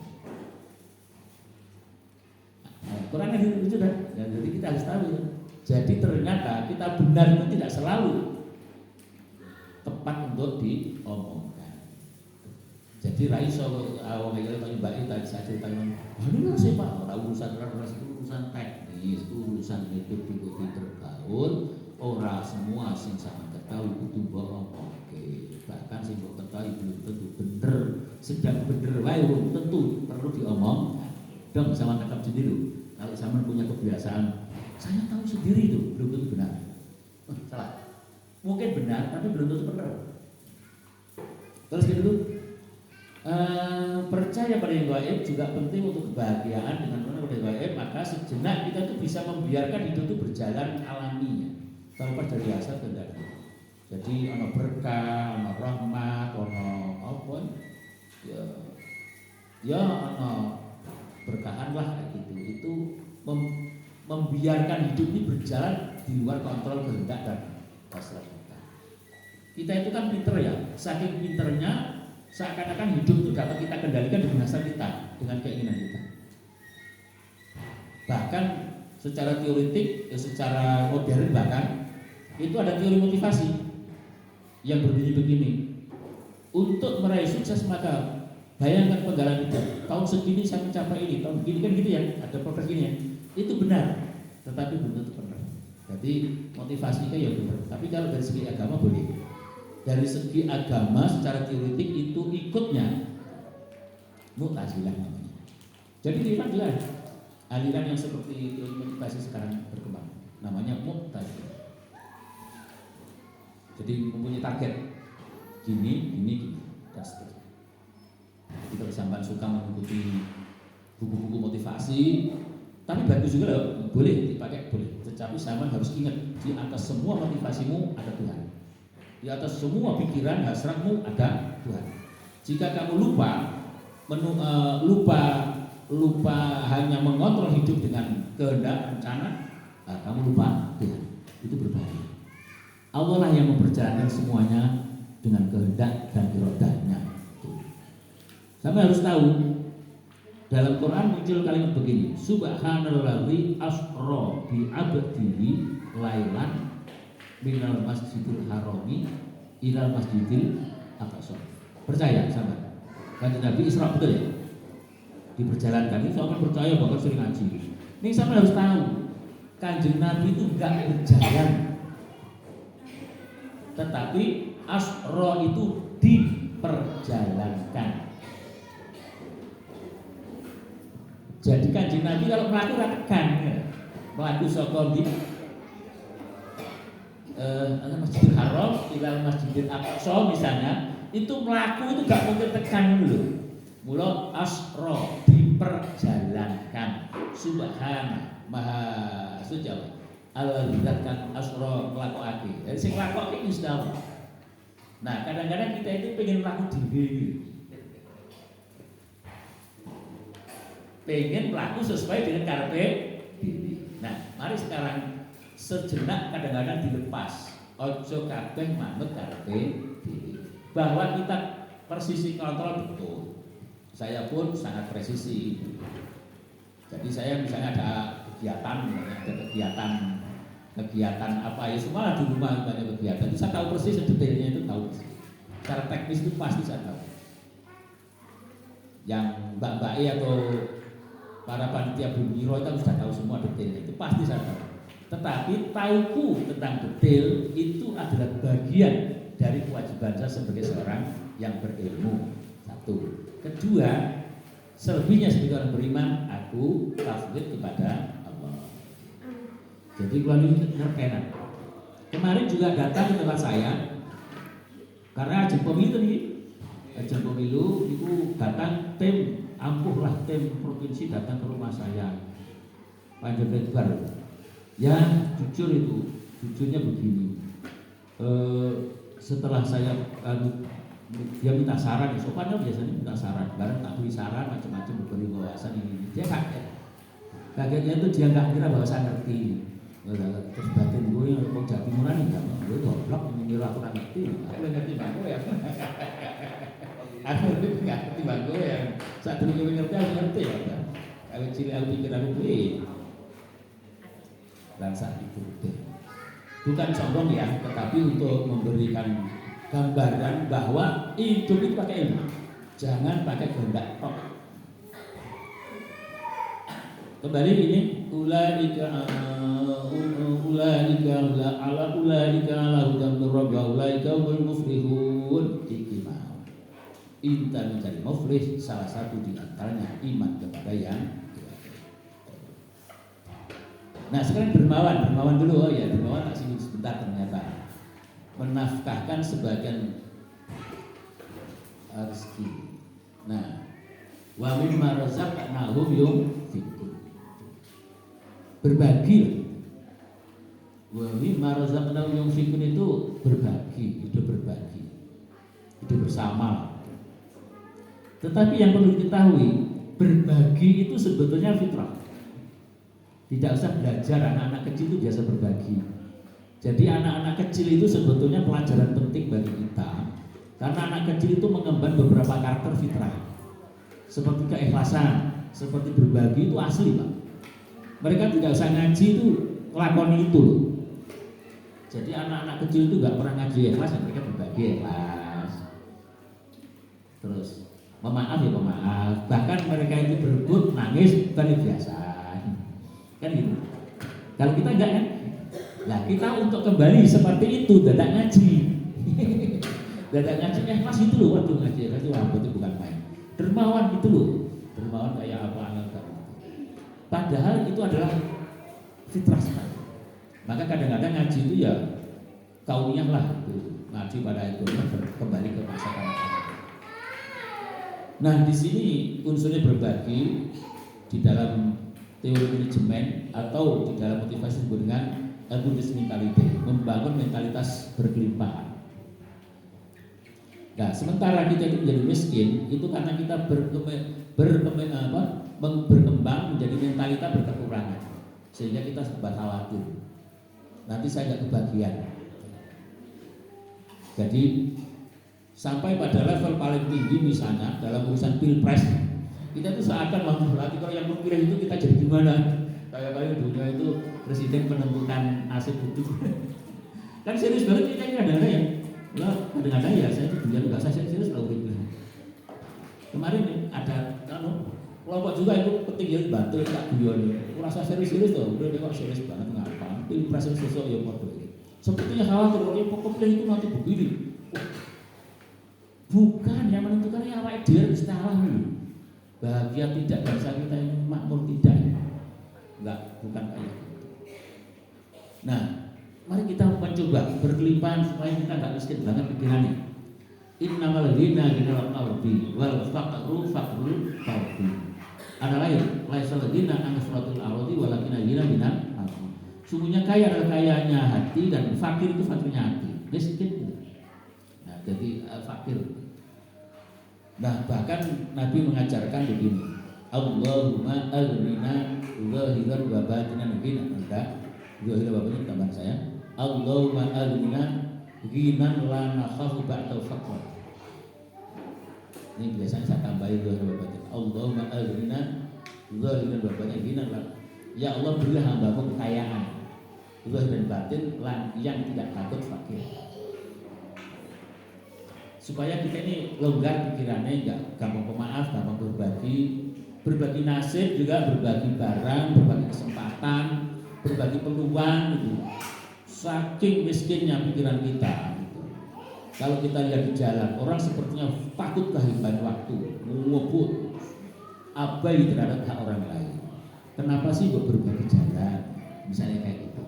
Nah, Quran itu kan. Ya, jadi kita harus tahu ya. Jadi ternyata kita benar itu tidak selalu tepat untuk diomongkan. Jadi raiso awang iki kaya Mbak Ita bisa ceritakan, "Ini sih Pak, ora urusan teknis, urusan hidup tergaul, ora semua sing sama ketahui kudu mbok oke. Bahkan sing mbok ketahui belum tentu bener, sedang bener wae tentu perlu diomong. Dong sama tetap sendiri. Kalau sama punya kebiasaan, saya tahu sendiri itu belum tentu benar. Salah. Mungkin benar tapi belum tentu benar. Terus gitu percaya pada yang gaib juga penting untuk kebahagiaan. Dengan pada yang gaib maka sejenak kita tuh bisa membiarkan hidup itu berjalan alaminya tanpa dari asal kendali. Jadi ono berkah, ono rahmat, ono apa ya ono berkahan lah kayak gitu. Itu membiarkan hidup ini berjalan di luar kontrol kehendak dan hasrat kita. Kita itu kan pinter ya, saking pinternya seakan-akan hidup itu dapat kita kendalikan dengan hasrat kita, dengan keinginan kita. Bahkan secara teoretik, secara modern bahkan itu ada teori motivasi yang berbunyi begini. Untuk meraih sukses maka bayangkan penggalan hidup. Tahun segini saya mencapai ini, tahun begini kan gitu ya, ada progres gini ya. Itu benar, tetapi belum tentu benar. Jadi motivasinya ya benar. Tapi kalau dari segi agama boleh. Dari segi agama secara teoretik itu ikutnya Mu'tazilah namanya. Jadi memang jelas aliran yang seperti teori motivasi sekarang berkembang, namanya Mu'tazilah. Jadi mempunyai target gini, dan seterusnya. Jadi kalau sampai suka mengikuti buku-buku motivasi, tapi bagus juga loh, boleh dipakai, boleh. Tetapi sama harus ingat, di atas semua motivasimu ada Tuhan. Di atas semua pikiran, hasratmu ada Tuhan. Jika kamu lupa hanya mengontrol hidup dengan kehendak, rencana, kamu lupa Tuhan. Itu berbahaya. Allah lah yang memperjalankan semuanya dengan kehendak dan iradahnya. Kamu harus tahu, dalam Quran muncul kalimat begini, Subhanalladzi asra bi 'abdihi lailan minal masjidil harami ilal masjidil aqsa. Percaya sahabat? Kanjeng Nabi Isra betul ya? Diperjalankan. Ini soalnya percaya bahkan sering ngaji. Ini sama harus tahu, Kanjeng Nabi itu enggak berjalan, tetapi asra itu diperjalankan. Jadi Kanjeng Nabi kalau melaku tekan ya. Melaku saka di Masjidil Haram ilal Masjidil Aqsa misalnya, itu melaku itu gak mungkin tekan dulu. Mula asra diperjalankan. Subhana maha suci Allah kan asra nglakokake. Jadi sing nglakokake Gusti Allah. Nah, kadang-kadang kita itu pengen melaku dhewe. Pengen melaku sesuai dengan karepe diri. Nah, mari sekarang sejenak kadang-kadang dilepas. Ojo kabeh manut karepe diri. Bahwa kita persisi kontrol betul. Saya pun sangat presisi. Jadi saya misalnya ada kegiatan apa ya, semua di rumah banyak kegiatan. Itu saya tahu persis detailnya, itu tahu persis. Secara teknis itu pasti saya tahu. Yang mbak-mbak atau para panitia Bumiro itu sudah tahu semua detailnya, itu pasti saya tahu. Tetapi tauku tentang detail itu adalah bagian dari kewajiban saya sebagai seorang yang berilmu. Satu. Kedua, selebihnya sebagai orang beriman, aku tafwid kepada Allah. Jadi melalui ngerkenan. Kemarin juga datang ke tempat saya karena ajang pemilu nih. Ajang pemilu itu datang tim ampuhlah, tim provinsi datang ke rumah saya. Panjang lebar. Ya jujur itu, jujurnya begini. Setelah saya dia minta saran, sopannya biasanya minta saran, bareng tak beri saran macam-macam, beri wawasan ini. Dia kaget. Kagetnya itu dia nggak kira bahwa saya ngerti. Terus batin gue yang mau jadi murah nih, gue goblok mengira aku ngerti. Aku ngerti bangku ya. Aku nggak ngerti bangku ya. Saat dulu gue ngerti, aku ngerti ya. Kalau ciri aku pikir aku dan saat itu bukan sombong ya, tetapi untuk memberikan gambaran bahwa hidup itu pakai ilmu, jangan pakai kehendak tok. Kembali ini ulaika ala hudan min rabbih ulaika humul muflihun. Ikimau intan mencari muflih, salah satu di antaranya iman kepada yang. Nah sekarang dermawan dulu. Oh ya, dermawan tak singgung sebentar. Ternyata menafkahkan sebagian rezeki. Nah, wa mimma razaqnahum yunfiqun. Berbagi. Wa mimma razaqnahum yunfiqun itu berbagi, hidup berbagi, hidup bersama. Tetapi yang perlu diketahui, berbagi itu sebetulnya fitrah. Tidak usah belajar, anak-anak kecil itu biasa berbagi. Jadi anak-anak kecil itu sebetulnya pelajaran penting bagi kita, karena anak kecil itu mengemban beberapa karakter fitrah, seperti keikhlasan, seperti berbagi itu asli Pak. Mereka tidak usah ngaji itu lakoni itu loh. Jadi anak-anak kecil itu nggak pernah ngaji ikhlas, ya mereka berbagi ikhlas. Terus memaaf ya pemaaf, bahkan mereka itu berebut nangis kan biasa, kan gitu. Kalau kita enggak kan, nah kita untuk kembali seperti itu dadak ngaji, dadak ngaji ikhlas itu loh, waduh ngaji ikhlas itu apa itu bukan main. Dermawan itu loh, dermawan kayak apa anggap. Padahal itu adalah fitrah sekali. Maka kadang-kadang ngaji itu ya kauniyah lah gitu. Ngaji pada itu kembali ke masa kanak-kanak. Nah di sini unsurnya berbagi di dalam teori manajemen atau di dalam motivasi disebut dengan abundance mentality, membangun mentalitas berkelimpahan. Nah sementara kita itu menjadi miskin itu karena kita berkembang menjadi mentalitas berkekurangan, sehingga kita serba khawatir nanti saya nggak kebagian. Jadi sampai pada level paling tinggi misalnya dalam urusan pilpres, kita itu seakan berarti kalau yang memilih itu kita jadi gimana? Kayak dunia itu presiden menentukan nasib hidup. Kan serius banget kita ini ada ya. Lah kadang-kadang ya saya itu dunia nggak saya serius loh gitu. Kemarin ada kelompok juga itu petinggi bantu Kak Guyon. Rasa serius loh, udah kok serius banget ngapa? Pilpres sesuk ya padha iki. Sepertinya khawatir kalau pokoknya itu nanti begini. Bukan yang menentukan yang awake dhewe wis salah dulu. Bahagia tidak, bangsa kita ini makmur tidak. Enggak, bukan kayak gitu. Nah, mari kita mencoba berkelimpahan supaya kita enggak miskin banget pikirannya. Innamal ghina ghinal qalbi wal faqru faqrul qalbi. Ada lain, laisal ghina an suratul ardi walakin ghina minal qalbi. Sungguhnya kaya adalah kayanya hati dan fakir itu fakirnya hati. Miskin. Nah, jadi fakir. Nah, bahkan Nabi mengajarkan begini. Allahumma aghnina zahiran wa batinan ghina. Zahiran wa batinan tambahan saya. Allahumma aghnina ghinan la nakhafu ba'da faqr. Ini biasanya saya tambahin zahiran wa batin. Allahumma aghnina zahiran wa batinan ghinan la. Ya Allah berilah hamba-Mu kekayaan zahir dan batin yang tidak takut fakir, supaya kita ini longgar pikirannya, enggak gampang pemaaf, gampang berbagi nasib, juga berbagi barang, berbagi kesempatan, berbagi peluang gitu. Saking miskinnya pikiran kita gitu. Kalau kita lihat di jalan, orang sepertinya takut kehilangan waktu, ngebut, abai terhadap hak orang lain. Kenapa sih kok berbagi jalan? Misalnya kayak gitu.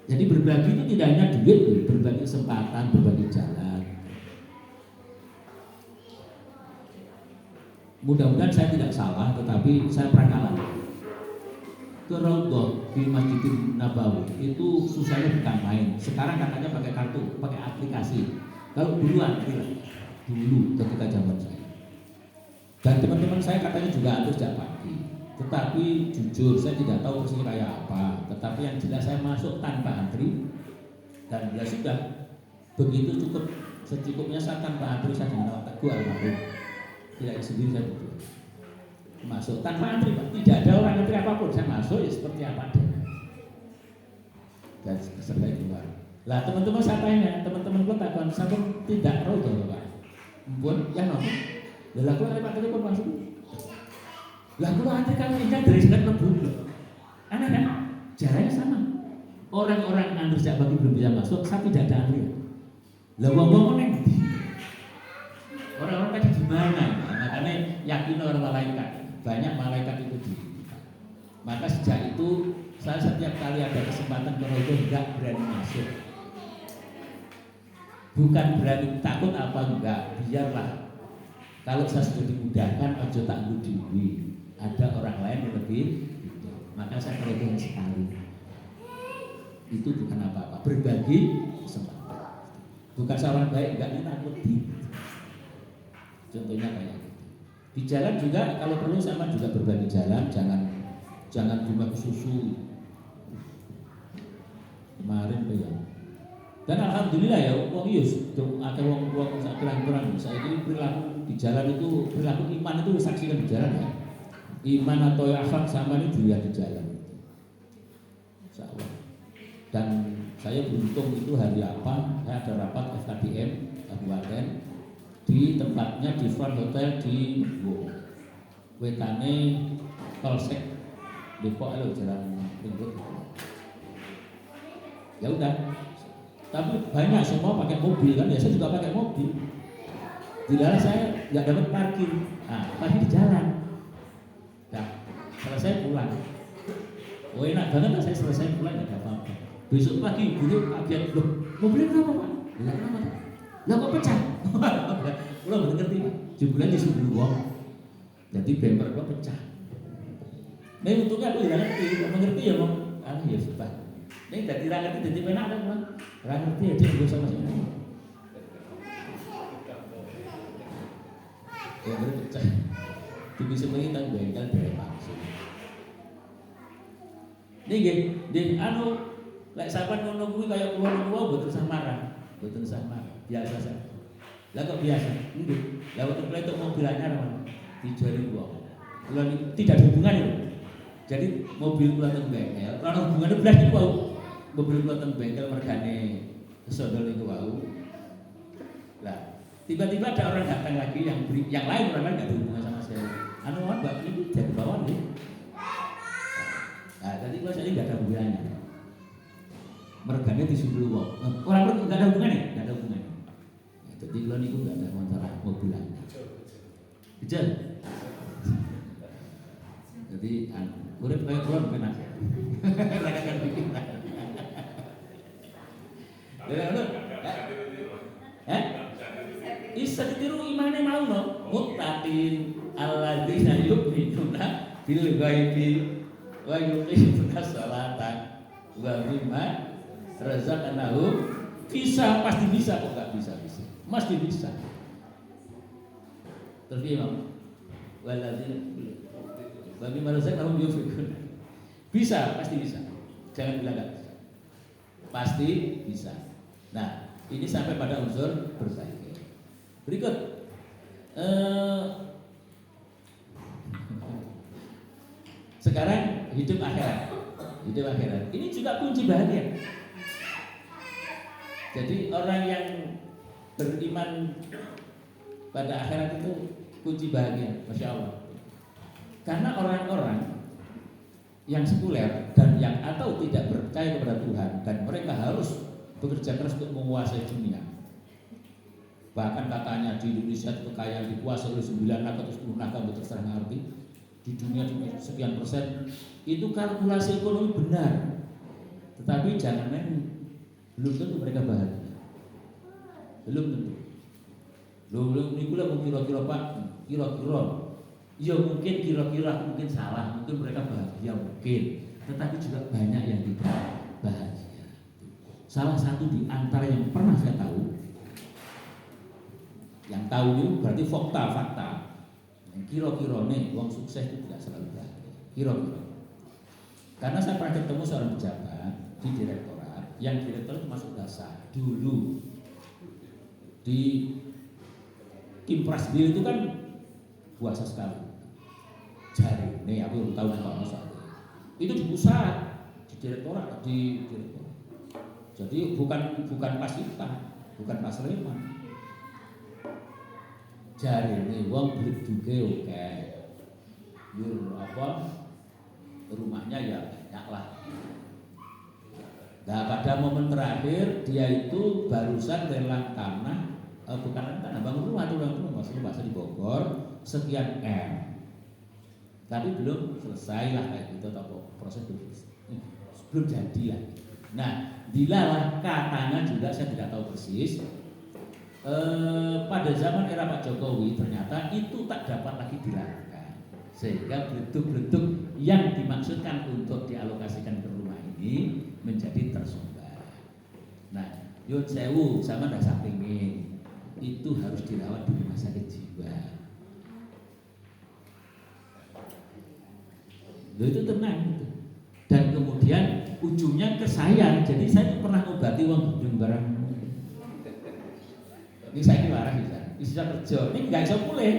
Jadi berbagi itu tidak hanya duit, berbagi kesempatan, berbagi jalan. Mudah-mudahan saya tidak salah, tetapi saya pernah kalah. Ke Raudhah di Masjidil Nabawi itu susahnya bukan main. Sekarang katanya pakai kartu, pakai aplikasi. Kalau dulu antri lah, dulu ketika zaman saya. Dan teman-teman saya katanya juga antri sejak pagi. Tetapi jujur saya tidak tahu persisnya kayak apa. Tetapi yang jelas saya masuk tanpa antri. Dan ya sudah, begitu cukup secukupnya saya tanpa antri, saya dengan awak teguh almarhum. Tidak sendiri saya berdua. Masuk tanpa antri Pak, tidak ada orang antri apapun, saya masuk ya seperti apa adanya. Dan serta keluar. Lah teman-teman saya tanya, teman-teman gue takkan saya pun tidak Raudhah Pak. Pun ya no. Lah aku lewat telepon masuk. Lah kalau antri kan indah dari sekat lebur. Aneh kan? Jaraknya sama. Orang-orang antri sejak pagi belum bisa masuk, saya tidak ada antri. Lah wong-wong neng. Orang-orang tadi gimana? Makanya yakin orang malaikat. Banyak malaikat itu di. Maka sejak itu saya setiap kali ada kesempatan ke Raudhah enggak berani masuk. Bukan berani takut apa enggak, biarlah. Kalau saya sudah dimudahkan, ojo tak ngudi. Ada orang lain yang lebih gitu. Maka saya kerepotan sekali. Itu bukan apa-apa, berbagi kesempatan. Bukan seorang baik, enggak takut. Contohnya kayak gitu. Di jalan juga kalau perlu sama juga berbagi jalan, jangan cuma ke susu. kemarin pegang. Dan alhamdulillah ya, wong iya ada wong sak kurang-kurang saiki perilaku di jalan itu, perilaku iman itu saksikan di jalan ya. Iman atau akhlak sama ini dilihat di jalan. Insyaallah. Dan saya beruntung itu hari apa? Saya ada rapat FKDM Kabupaten di tempatnya di Front Hotel di Wetane Polsek Depok lo jalan Ringgit. Ya udah. Tapi banyak semua pakai mobil kan, ya saya juga pakai mobil. Di dalam saya nggak dapat parkir, parkir di jalan. Nah, selesai pulang. Oh enak banget lah, saya selesai pulang nggak ada apa-apa. Besok pagi guru kaget, loh mobilnya kenapa pak? Bilang kenapa? Lah kok pecah? Udah bener ngerti pak, jumlahnya di sebelah uang. Jadi bumper gua pecah. Nah untungnya aku nggak ngerti, kalau ngerti ya mau, ya sudah. Ini dari ngerti, jadi penak kan bang. Orang ngerti aja nggak sama sekali. Ya bener pecah. Jadi sebenarnya kita bengkel dari maksud. Ini gini, lek sahabat ngono kuwi kaya kula mboten samara, biasa saja. Lah kok biasa? Nggih. Lah waktu kletok mobil anyar dijuali wong. Kula tidak ada hubungannya. Jadi mobil kula teng bengkel, ora ana hubungane blas niku wau. Mobil kula teng bengkel mergane kesodol niku wau. Lah, tiba-tiba ada orang datang lagi yang lain orang lain enggak ada hubungan sama saya. Mbak ini dari bawah nih. Nah, tadi kula saya enggak ada hubungannya. Mergane di sebelah wong. Orang enggak ada hubungannya, enggak ada hubungannya. Jadi kula niku enggak ada masalah mobilan. Betul. Jadi urip kaya kula penak. Lakukan pikiran. Bisa ditiru imane mau no. Muttaqin alladzina yu'minuna bil ghaibi wa yuqimuna sholata wa mimma razaqnahum. Bisa, pasti bisa kok enggak bisa. Mesti bisa. Terus Imam waladzina wa mimma razaqnahum yunfiqun. Bisa, pasti bisa. Jangan bilang enggak bisa. Pasti bisa. Nah, ini sampai pada unsur bersaing. Berikut sekarang hidup akhirat. Ini juga kunci bahagia. Jadi orang yang beriman pada akhirat itu kunci bahagia, masya Allah. Karena orang-orang yang sekuler dan yang atau tidak percaya kepada Tuhan dan mereka harus bekerja keras untuk menguasai dunia. Bahkan katanya di Indonesia itu kekayaan dikuasai oleh 9 naga atau 10 naga, terserah ngerti. Di dunia sekian persen itu kalkulasi ekonomi benar. Tetapi jangan main, belum tentu mereka bahagia. Belum tentu. Belum niku lah kira-kira Pak, kira-kira. Ya mungkin kira-kira mungkin salah, mungkin mereka bahagia mungkin. Tetapi juga banyak yang tidak bahagia. Salah satu di antara yang pernah saya tahu, yang tahu itu berarti fakta. Kira-kira nih uang sukses itu tidak selalu bahagia. Kira-kira. Karena saya pernah ketemu seorang pejabat di direktorat, yang direktur itu masuk dasar dulu di Kimpras itu kan puasa sekali. Jari, nih aku belum tahu kalau masuk. Itu di pusat, di direktorat, Jadi bukan Pasita, bukan Pasleman. Jari ini wong beli juga oke. Rumahnya ya banyak lah. Nah pada momen terakhir dia itu barusan lelang tanah, bukan tanah, bangun rumah bahasa di Bogor sekian M. Tapi belum selesai lah kayak gitu atau proses belum jadi lah. Nah dilalah katanya juga saya tidak tahu persis. Pada zaman era Pak Jokowi ternyata itu tak dapat lagi dilakukan, sehingga bentuk-bentuk yang dimaksudkan untuk dialokasikan ke rumah ini menjadi tersumbat. Nah, Yun Sewu sama Dasa Pingin itu harus dirawat di rumah sakit jiwa. Itu tenang itu. Dan kemudian ujungnya ke saya. Jadi saya pernah ngobati uang gedung barang. Ini saya waras bisa kerja. Ini nggak bisa pulih,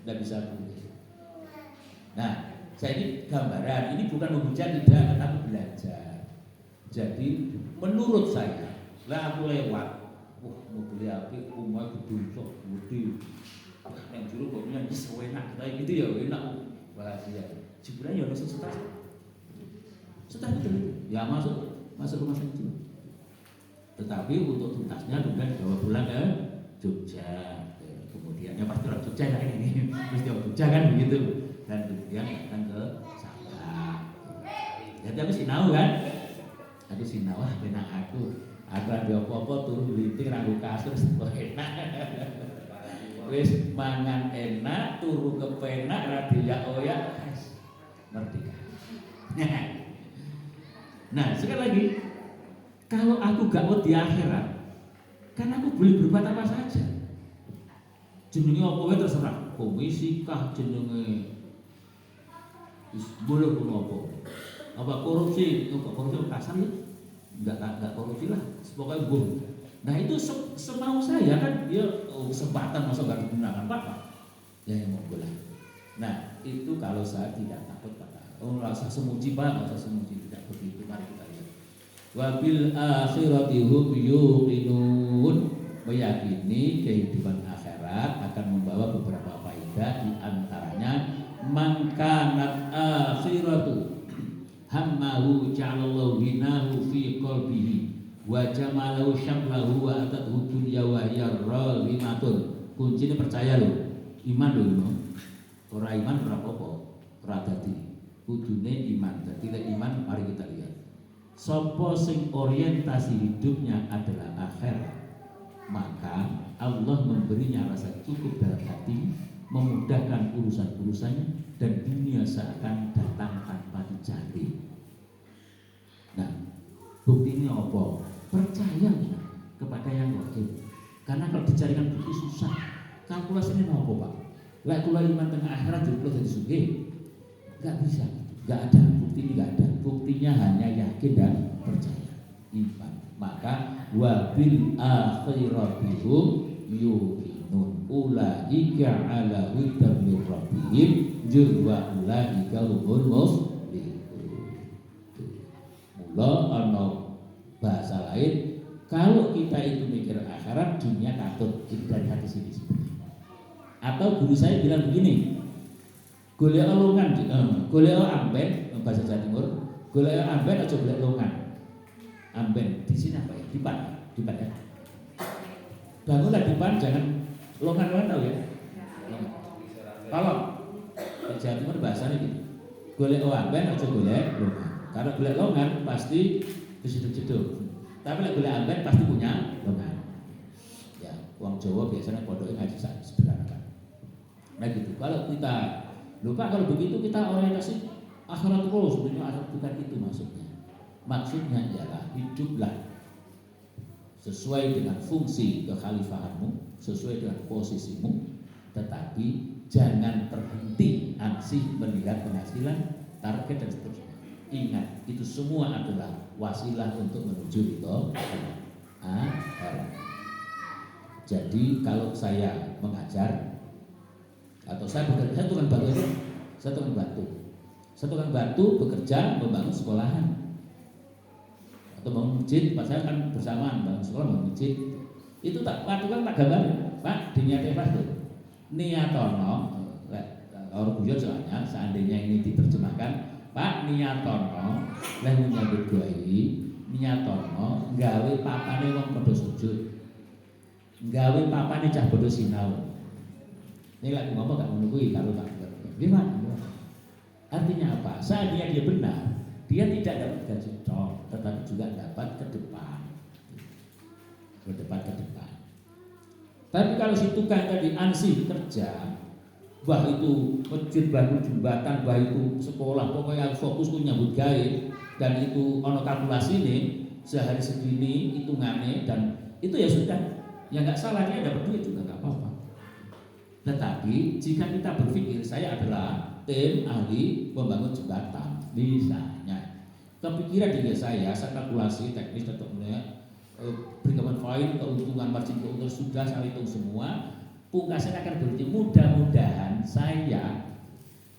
nggak bisa pulih. Nah, saya ini gambaran. Ini bukan menghujat tidak, tetapi belajar. Jadi menurut saya, lah aku lewat, wah mobil api, umur gedung sok gede. Yang juru pokoknya bisa enak kita gitu ya, enak bahagia. Sebenarnya ya langsung setelah itu ya masuk rumah sakit. Tetapi untuk tuntasnya kemudian dibawa pulang ke Jogja. Kemudian ya pasti orang Jogja kan ini, mesti orang Jogja kan begitu. Dan kemudian datang ke Sabah. Ya tapi sinau kan, aku sinau wah benak aku ada apa-apa turun linting ranggo kasur enak. Wis mangan enak, turu kepenak, radya oyak, merdeka. Nah, sekali lagi, kalau aku gak mau di akhirat, kan aku boleh berbuat apa saja. Jenenge apa wae terserah, komisi kah jenenge boleh pun apa korupsi, korupsi kasar ya, enggak korupsi lah, pokoknya bohong. Nah itu semau saya kan dia kesempatan masa nggak digunakan apa ya yang mau lah. Nah itu kalau saya tidak takut pada rasa semuji pak, rasa semuji tidak begitu. Mari kita lihat. Wabil akhirati hum yuqinun, meyakini kehidupan akhirat akan membawa beberapa faedah, di antaranya man kanat akhiratu hammahu ja'alallahu hinahu fi qalbihi wa jamalahu syamlahu wa atathu dunya wa hiya raghimatun. Kuncinya percaya lho, iman lho ini. Ora iman ora apa-apa, ora dadi. Kudune iman. Dadi lek iman mari kita lihat. Sapa sing orientasi hidupnya adalah akhirat, maka Allah memberinya rasa cukup dalam hati, memudahkan urusan-urusannya, dan dunia seakan datang tanpa dicari. Nah, buktinya apa? Percaya kepada yang wajib. Karena kalau dicarikan bukti susah. Kalkulasinya mau apa pak? Lah kula iman tengah akhirat juga jadi sugih. Gak bisa, gak ada bukti, gak ada. Buktinya hanya yakin dan percaya. Iman. Maka wabil akhiratihum yuqinun ulaika ala hudan min rabbihim wa ulaika humul muflihun. Mula ana bahasa lain, kalau kita itu mikir akhirat, dunia katut. Itu dari hati sini. Atau guru saya bilang begini, golek longan, golek amben, bahasa Jawa Timur, golek amben aja golek longan. Amben di sini apa ya? Dipan ya. Bangunlah dipan, jangan longan tahu ya. Kalau di Jawa Timur bahasanya gitu, golek amben aja golek longan. Karena golek longan pasti dijeduk-jeduk. Tapi lek golek amben pasti punya longan. Ya, wong Jawa biasanya pondoknya ngaji sederhana. Nah gitu. Kalau kita lupa, kalau begitu kita orientasi akhirat terus, sebenarnya akhirat bukan itu maksudnya. Maksudnya ialah hiduplah sesuai dengan fungsi kekhalifahanmu, sesuai dengan posisimu, tetapi jangan terhenti ansih melihat penghasilan, target dan seterusnya. Ingat, itu semua adalah wasilah untuk menuju itu akhirat. Jadi kalau saya mengajar atau saya bekerja, saya tukang batu bekerja membangun sekolahan atau bangun masjid. Pak saya kan bersamaan bangun sekolah, bangun masjid. Itu tak patukan tak gambar, Pak, diniatnya pas tuh. Niatono, orang bujur soalnya, seandainya ini diterjemahkan, Pak niatono, leh menyambut goi, niatono, gawe papane wong padha sujud, gawe papane cah padha sinau. Ini lagi ngomong gak menunggui kalau tak gimana? Artinya apa? Saat dia benar, dia tidak dapat gaji tok, tetapi juga dapat ke depan. Tapi kalau si tukang tadi ansih kerja, bah itu masjid, bangun jembatan, bah itu sekolah, pokoknya fokus ku nyambut gawe, dan itu ono kalkulasi nih sehari segini hitungannya, dan itu ya sudah, ya nggak salah, dia dapat duit juga nggak apa-apa. Tetapi jika kita berpikir saya adalah tim ahli membangun jembatan, misalnya kepikiran di saya kalkulasi teknis atau break-even point, keuntungan margin keuntungan sudah saya hitung semua. Pungkasan akan berarti mudah-mudahan saya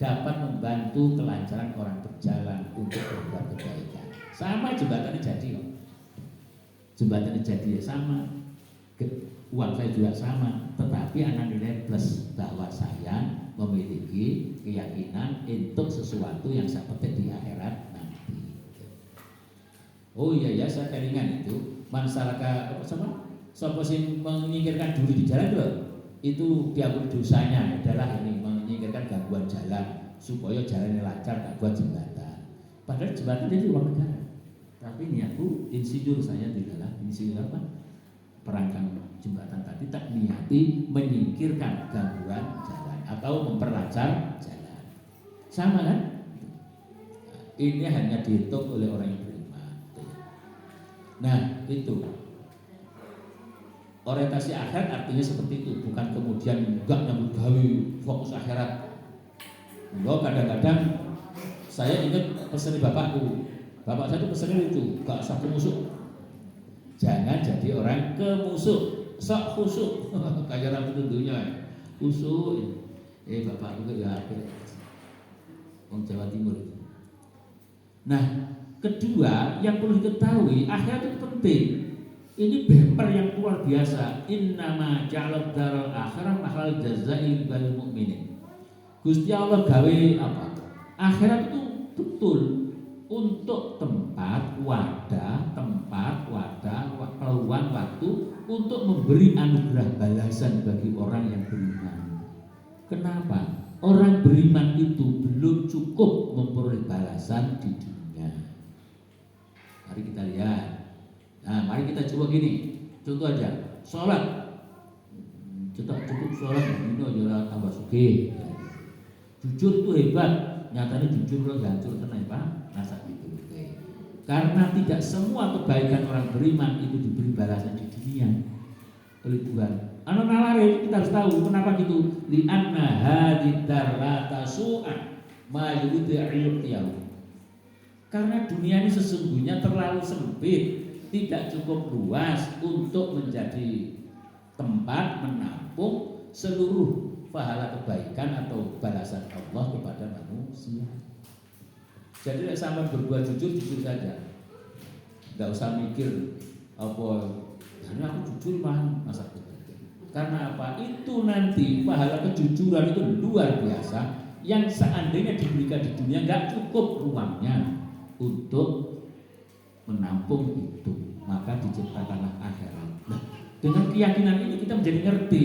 dapat membantu kelancaran orang berjalan untuk berbuat kebaikan. Sama jembatannya jadi kok. Jembatannya jadi ya sama. Uang saya juga sama, tetapi anak nilai plus bahwa saya memiliki keyakinan untuk sesuatu yang saya petik di akhirat nanti. Oh iya ya, saya kelingan itu masyarakat apa sama? Siapa sih menyingkirkan duri di jalan loh? Itu diampuni dosanya adalah ini menyingkirkan gangguan jalan supaya jalannya lancar, tak buat jembatan. Padahal jembatan itu uang negara. Tapi niatku insinyur saya tidaklah insinyur apa? Perancang jembatan tadi tak niati menyingkirkan gangguan jalan atau memperlancar jalan. Sama kan? Ini hanya dihitung oleh orang yang beriman. Nah, itu. Orientasi akhirat artinya seperti itu, bukan kemudian enggak nyambut gawe fokus akhirat. Enggak, kadang-kadang saya ingat pesan bapakku. Bapak saya itu pesannya itu, enggak usah kemusuk. Jangan jadi orang kemusuk, sok khusuk. Kayak orang tentunya khusuk. Bapakku juga akhir. Orang Jawa Timur itu. Nah, kedua yang perlu diketahui akhirat itu penting. Ini bumper yang luar biasa. Innama ja'alad daral akhirah mahal jazai lil mukminin. Gusti Allah gawe apa? Akhirat itu betul untuk tempat wadah, peluang waktu untuk memberi anugerah balasan bagi orang yang beriman. Kenapa? Orang beriman itu belum cukup memperoleh balasan di dunia. Mari kita lihat. Nah, mari kita coba gini. Contoh aja, sholat. Cukup sholat, ini aja tambah sugih. Jujur itu hebat. Nyatanya jujur lo hancur kenapa? Nasa itu. Karena tidak semua kebaikan orang beriman itu diberi balasan di dunia oleh Tuhan. Anu nalare kita harus tahu kenapa gitu. Li'anna hadidar la tasu'a ma yudhi'il qiyam. Karena dunia ini sesungguhnya terlalu sempit. Tidak cukup luas untuk menjadi tempat menampung seluruh pahala kebaikan atau balasan Allah kepada manusia. Jadi sama berbuat jujur saja, nggak usah mikir apa. Karena aku jujur masa karena apa? Itu nanti pahala kejujuran itu luar biasa. Yang seandainya diberikan di dunia nggak cukup ruangnya untuk menampung itu, maka diciptakanlah akhirat. Nah, dengan keyakinan ini kita menjadi ngerti.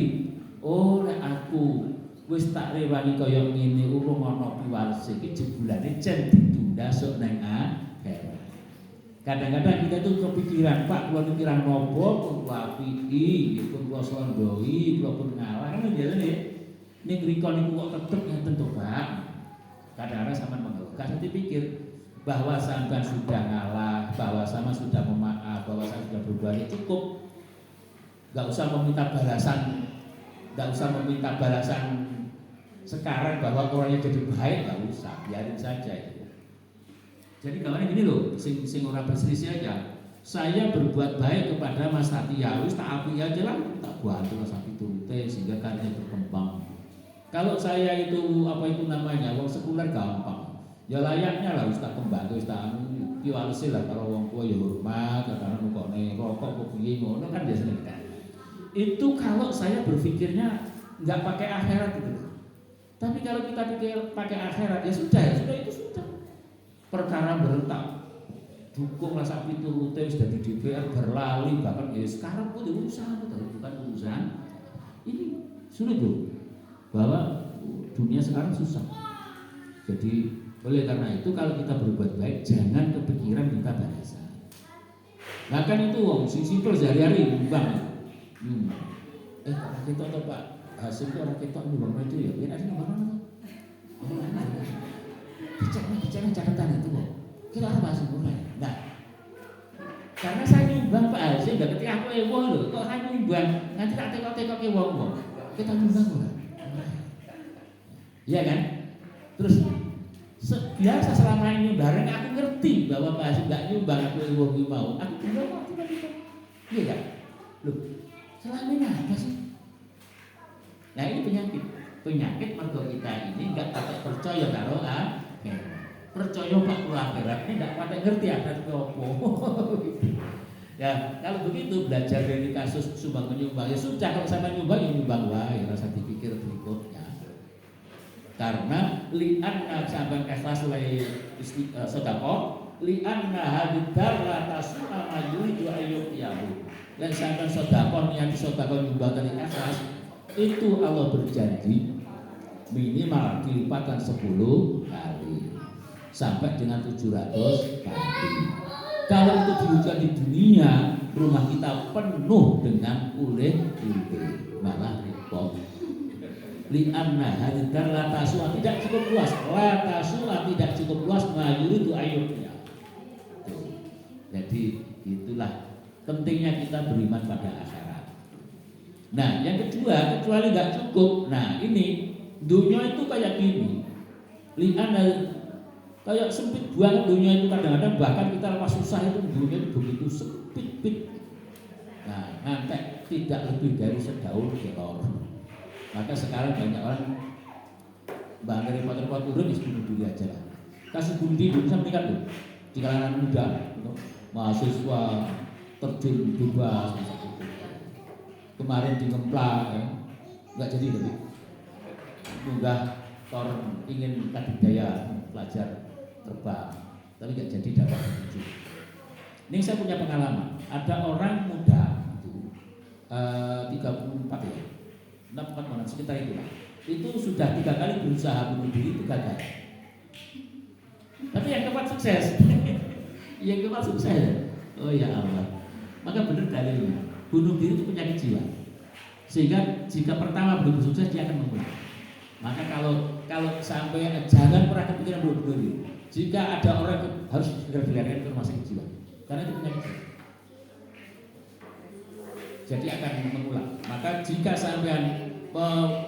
Oh, nek aku wis tak rewangi kaya ngene urung ana piwalse iki jebulane jan ditunda sok nang akhirat. Kadang-kadang kita tuh kepikiran, Pak, kula pikiran nopo pun apiki, pun kula sondoi, kula pun ngalah kan jalan ya. Ning riko niku kok tetep ngenten to, Pak. Kadang-kadang sampean mengeluh. Kan dipikir bahwa sampean sudah ngalah, bahwa sama sudah memaaf, bahwa saya sudah berbuat cukup. Gak usah meminta balasan sekarang bahwa orangnya jadi baik, gak usah, biarin saja itu. Jadi kawannya gini loh, sing orang berselisih aja. Saya berbuat baik kepada Mas Tati, ya wis tak api aja lah, tak bantu Mas Tati turute sehingga karyanya berkembang. Kalau saya itu apa itu namanya, wong sekuler gampang. Ya layaknya lah ustaz pembantu ustaz anu ki walese lah kalau wong tua ya hormat karena nukone rokok kok piye ngono kan biasanya kita. Itu kalau saya berpikirnya enggak pakai akhirat gitu. Tapi kalau kita pikir pakai akhirat ya sudah itu sudah. Perkara berentak dukung rasa piturute sudah di DPR berlali bahkan ya sekarang pun urusan bukan urusan. Ini sulit loh bahwa dunia sekarang susah. Jadi oleh karena itu kalau kita berbuat baik jangan kepikiran minta balasan. Nah kan itu wong simpel sehari-hari bang. Orang kita atau Pak hasil itu orang kita nyumbang itu ya. Ya ada nyumbang apa? Bicara catatan itu kok. Kita apa sempurna? Nah, karena saya nyumbang Pak hasil nggak ketika aku ewo loh. Kok saya nyumbang nanti tak tekok ke wong. Kita nyumbang lah. Iya kan? Terus Biasa selama ini bareng aku ngerti bahwa Pak Hasim gak nyumbang aku ilmu mau. Aku bilang kok tiba-tiba. Iya kan? Loh, selama ini apa sih? Nah ini penyakit. Penyakit mergo kita ini gak pakai percaya karo percaya Pak akhirat ini gak pakai ngerti akhirat ke opo. Ya, kalau begitu belajar dari kasus sumbang menyumbang ya sudah, kalau sama nyumbang ya nyumbang wae, rasa dipikir berikutnya. Karena li'anna sampai ikhlas wae sedekah, li'anna hadidar la tasuna majuri wa ayyuhu. Lan sampai sedekah yang sedekah nyumbang dari ikhlas itu Allah berjanji minimal dilipatkan 10 kali sampai dengan 700 kali. Kalau itu diwujudkan di dunia, rumah kita penuh dengan ulet-ulet, malah repot. Li'anna hadidar la tasua tidak cukup luas, la tasua tidak cukup luas, majuri itu ayubnya. Jadi itulah pentingnya kita beriman pada akhirat. Nah, yang kedua, kecuali nggak cukup. Nah, ini dunia itu kayak gini. Li'anna kayak sempit banget dunia itu, kadang-kadang bahkan kita pas susah itu dunia itu begitu sempit. Nah, ngantek tidak lebih dari sedaun kelor. Maka sekarang banyak orang bangga repot-repot turun bunuh diri aja lah. Kasus bunuh diri bisa meningkat tuh di kalangan muda, mahasiswa terjun bebas. Kemarin di Ngemplak nggak jadi tapi munggah orang ingin kadidaya pelajar terbang, tapi nggak jadi dapat menuju. Ini saya punya pengalaman. Ada orang muda itu 34 ya, 64 mana sekitar itu lah. Itu sudah 3 kali berusaha bunuh diri, itu gagal. Tapi yang keempat sukses. Yang keempat sukses. Oh ya Allah. Maka benar dalilnya. Bunuh diri itu penyakit jiwa. Sehingga jika pertama belum sukses dia akan mengulang. Maka kalau sampai jangan pernah kepikiran bunuh diri. Jika ada orang harus segera dilarikan ke rumah sakit jiwa, karena itu penyakit jiwa. Jadi akan mengulang. Maka jika sampean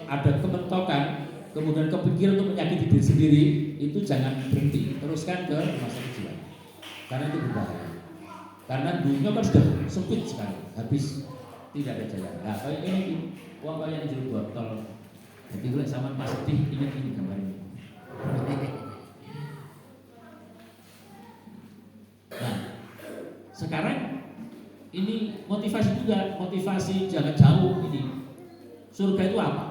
ada kementokan, kemudian kepikiran untuk menyakiti diri sendiri, itu jangan berhenti, teruskan ke rumah sakit jiwa. Karena itu berbahaya. Karena dunia kan sudah sempit sekali, habis tidak ada jalan. Nah, kayak ini uang yang jadi botol. Jadi gue sama Mas sedih ingat ini gambar ini. Nah, sekarang ini motivasi juga, motivasi jangan jauh ini. Surga itu apa?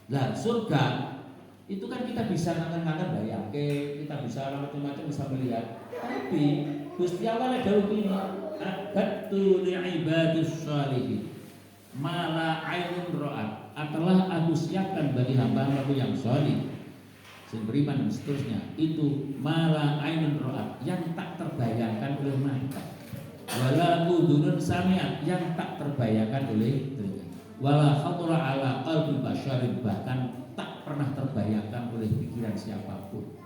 Nah, surga itu kan kita bisa ngangen-ngangen bayangke, kita bisa macam-macam bisa melihat. Tapi Gusti Allah ada ini, abattu li'ibadis shalihin mala ainun ra'at. Telah aku siapkan bagi hamba-hambaku yang salih, yang beriman dan seterusnya, itu mala ainun ra'at, yang tak terbayangkan oleh mata, wala udhunun sami'at, yang tak terbayangkan oleh telinga, wala khatara ala qalbi basyarin, bahkan tak pernah terbayangkan oleh pikiran siapapun.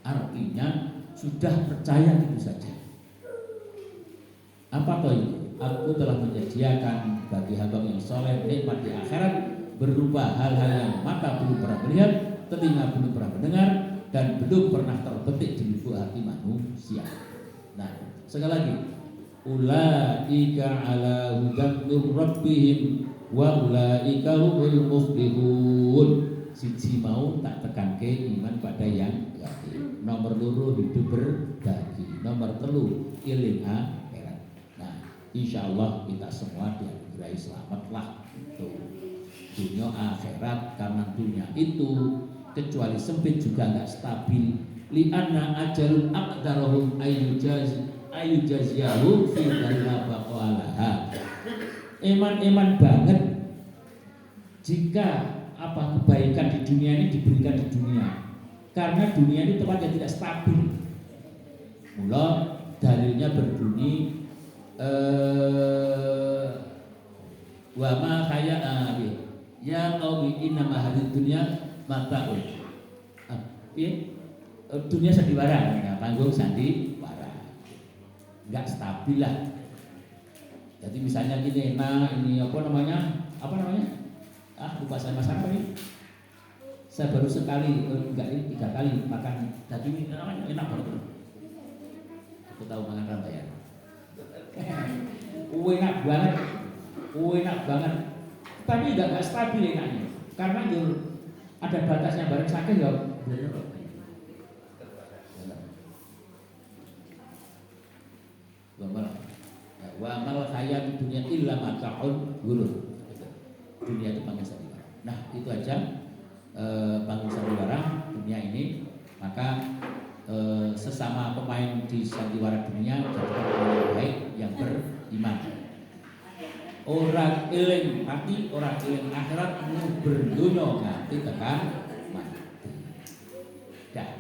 Artinya sudah percaya itu saja. Apa toh itu? Aku telah menyediakan bagi hamba yang soleh nikmat di akhirat berupa hal-hal yang mata belum pernah melihat, telinga belum pernah mendengar, dan belum pernah terbetik di lubuk hati manusia. Nah, sekali lagi, ulaika ala hudan min rabbihim wa ulaika humul muflihun. Siji mau tak tekanke iman pada yang yakin. Nomor 2 hidup berbagi. Nomor 3 iling akhirat. Nah, insyaallah kita semua dianugerahi selamatlah itu dunia akhirat, karena dunia itu kecuali sempit juga enggak stabil. Li'anna ajalun aqdarahum ayyujaziyahu fi dhalika baqalaha. Eman banget jika kebaikan di dunia ini diberikan di dunia, karena dunia ini tempat yang tidak stabil. Mula dalilnya berbunyi wa ma khaya ya qaumi innama hadhihi dunya mata'un. Dunia sandiwara, ya, panggung sandiwara, nggak stabil lah. Jadi misalnya ini apa namanya lupa saya mas apa ini Saya baru sekali, enggak ini 3 kali makan daging ini enak banget. Aku tahu makan rambayan. Enak banget, enak banget. Tapi enggak stabil enaknya, karena ada batasnya. Bareng sakit ya bener. Wa mal hayat dunia illa mata'ul ghurur. Dunia itu panggung sandiwara. Nah, itu aja panggung sandiwara dunia ini. Maka sesama pemain di sandiwara dunia jadikan orang yang baik yang beriman. Orang eling mati, orang eling akhirat berdunia nganti tekan mati. Dah.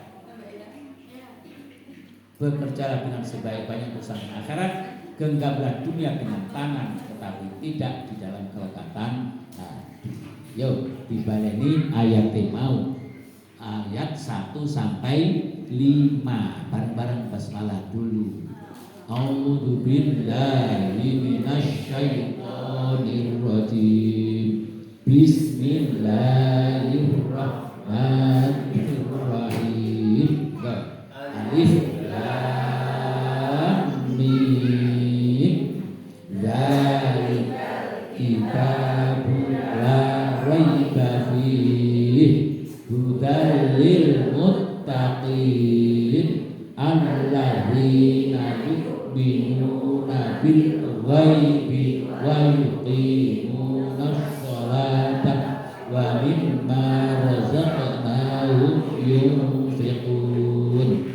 Bekerjalah dengan sebaik-baiknya urusan akhirat. Genggamlah dunia dengan tangan, tetapi tidak di dalam kelekatan. Yuk dibaleni ayat mau ayat 1 sampai 5 bareng-bareng basmalah dulu. A'udzu billahi minasyaitonir rajim. Bismillahirrahmanirrahim. Alif lam mim. Zalikal kitabu la raiba fihi hudal lil muttaqin alladzina yu'minuna bil ghaibi wa yuqimunas sholata wa mimma razaqnahum yunfiqun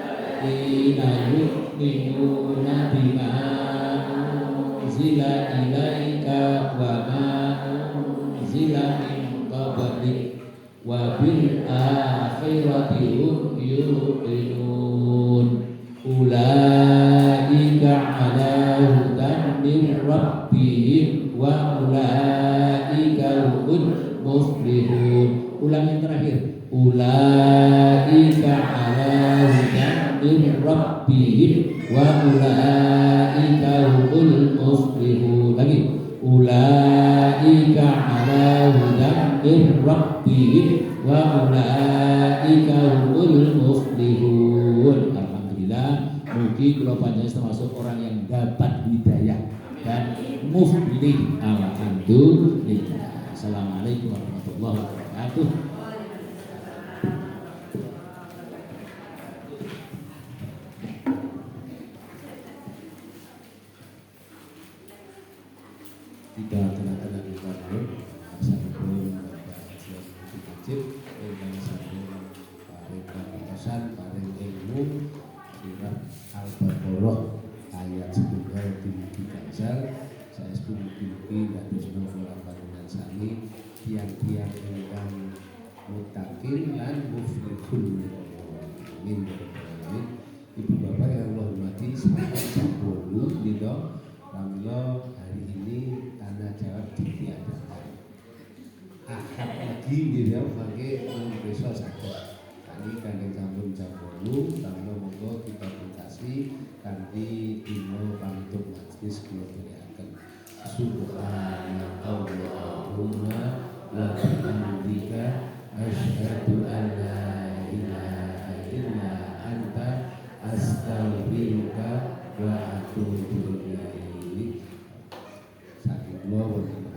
alladzina yu'minuna bima unzila ilaika wa ma unzila min qablik wa bil akhirati hum yuqinun ulaika ala hudan min rabbihim wa ulaika humul muflihun. Ulang yang terakhir, ulaika ala hudan min rabbihim wa ulaika humul muflihun. Lagi, ulaika ala hudan min rabbihim wa ulaika humul muflihun. Alhamdulillah, mugi kula panjenengan termasuk orang yang dapat hidayah dan muflih. Alhamdulillah. Assalamualaikum warahmatullahi wabarakatuh. Tiga tanda-tanda kita dulu. Assalamualaikum warahmatullahi wabarakatuh. Paring ilmu surat Al-Baqarah ayat 10 di Gansal. Saya sepuluh-puluh dan bismillah dan sani tiang-tiang ingkang mutakin lan muflihun min. Ibu bapak yang Allah hormati, selamat jambulu gitu. Alhamdulillah hari ini tanah jawab ditiadakan. Ahad lagi dia pakai besok saja. Kami kandeng campur jambulu, alhamdulillah monggo kita dikasih kanthi dino pamituk majlis kula beriaken. Subhanallahumma wa bihamdika asyhadu an la ilaha illa anta astaghfiruka wa atubu ilaik. Saking kula wonten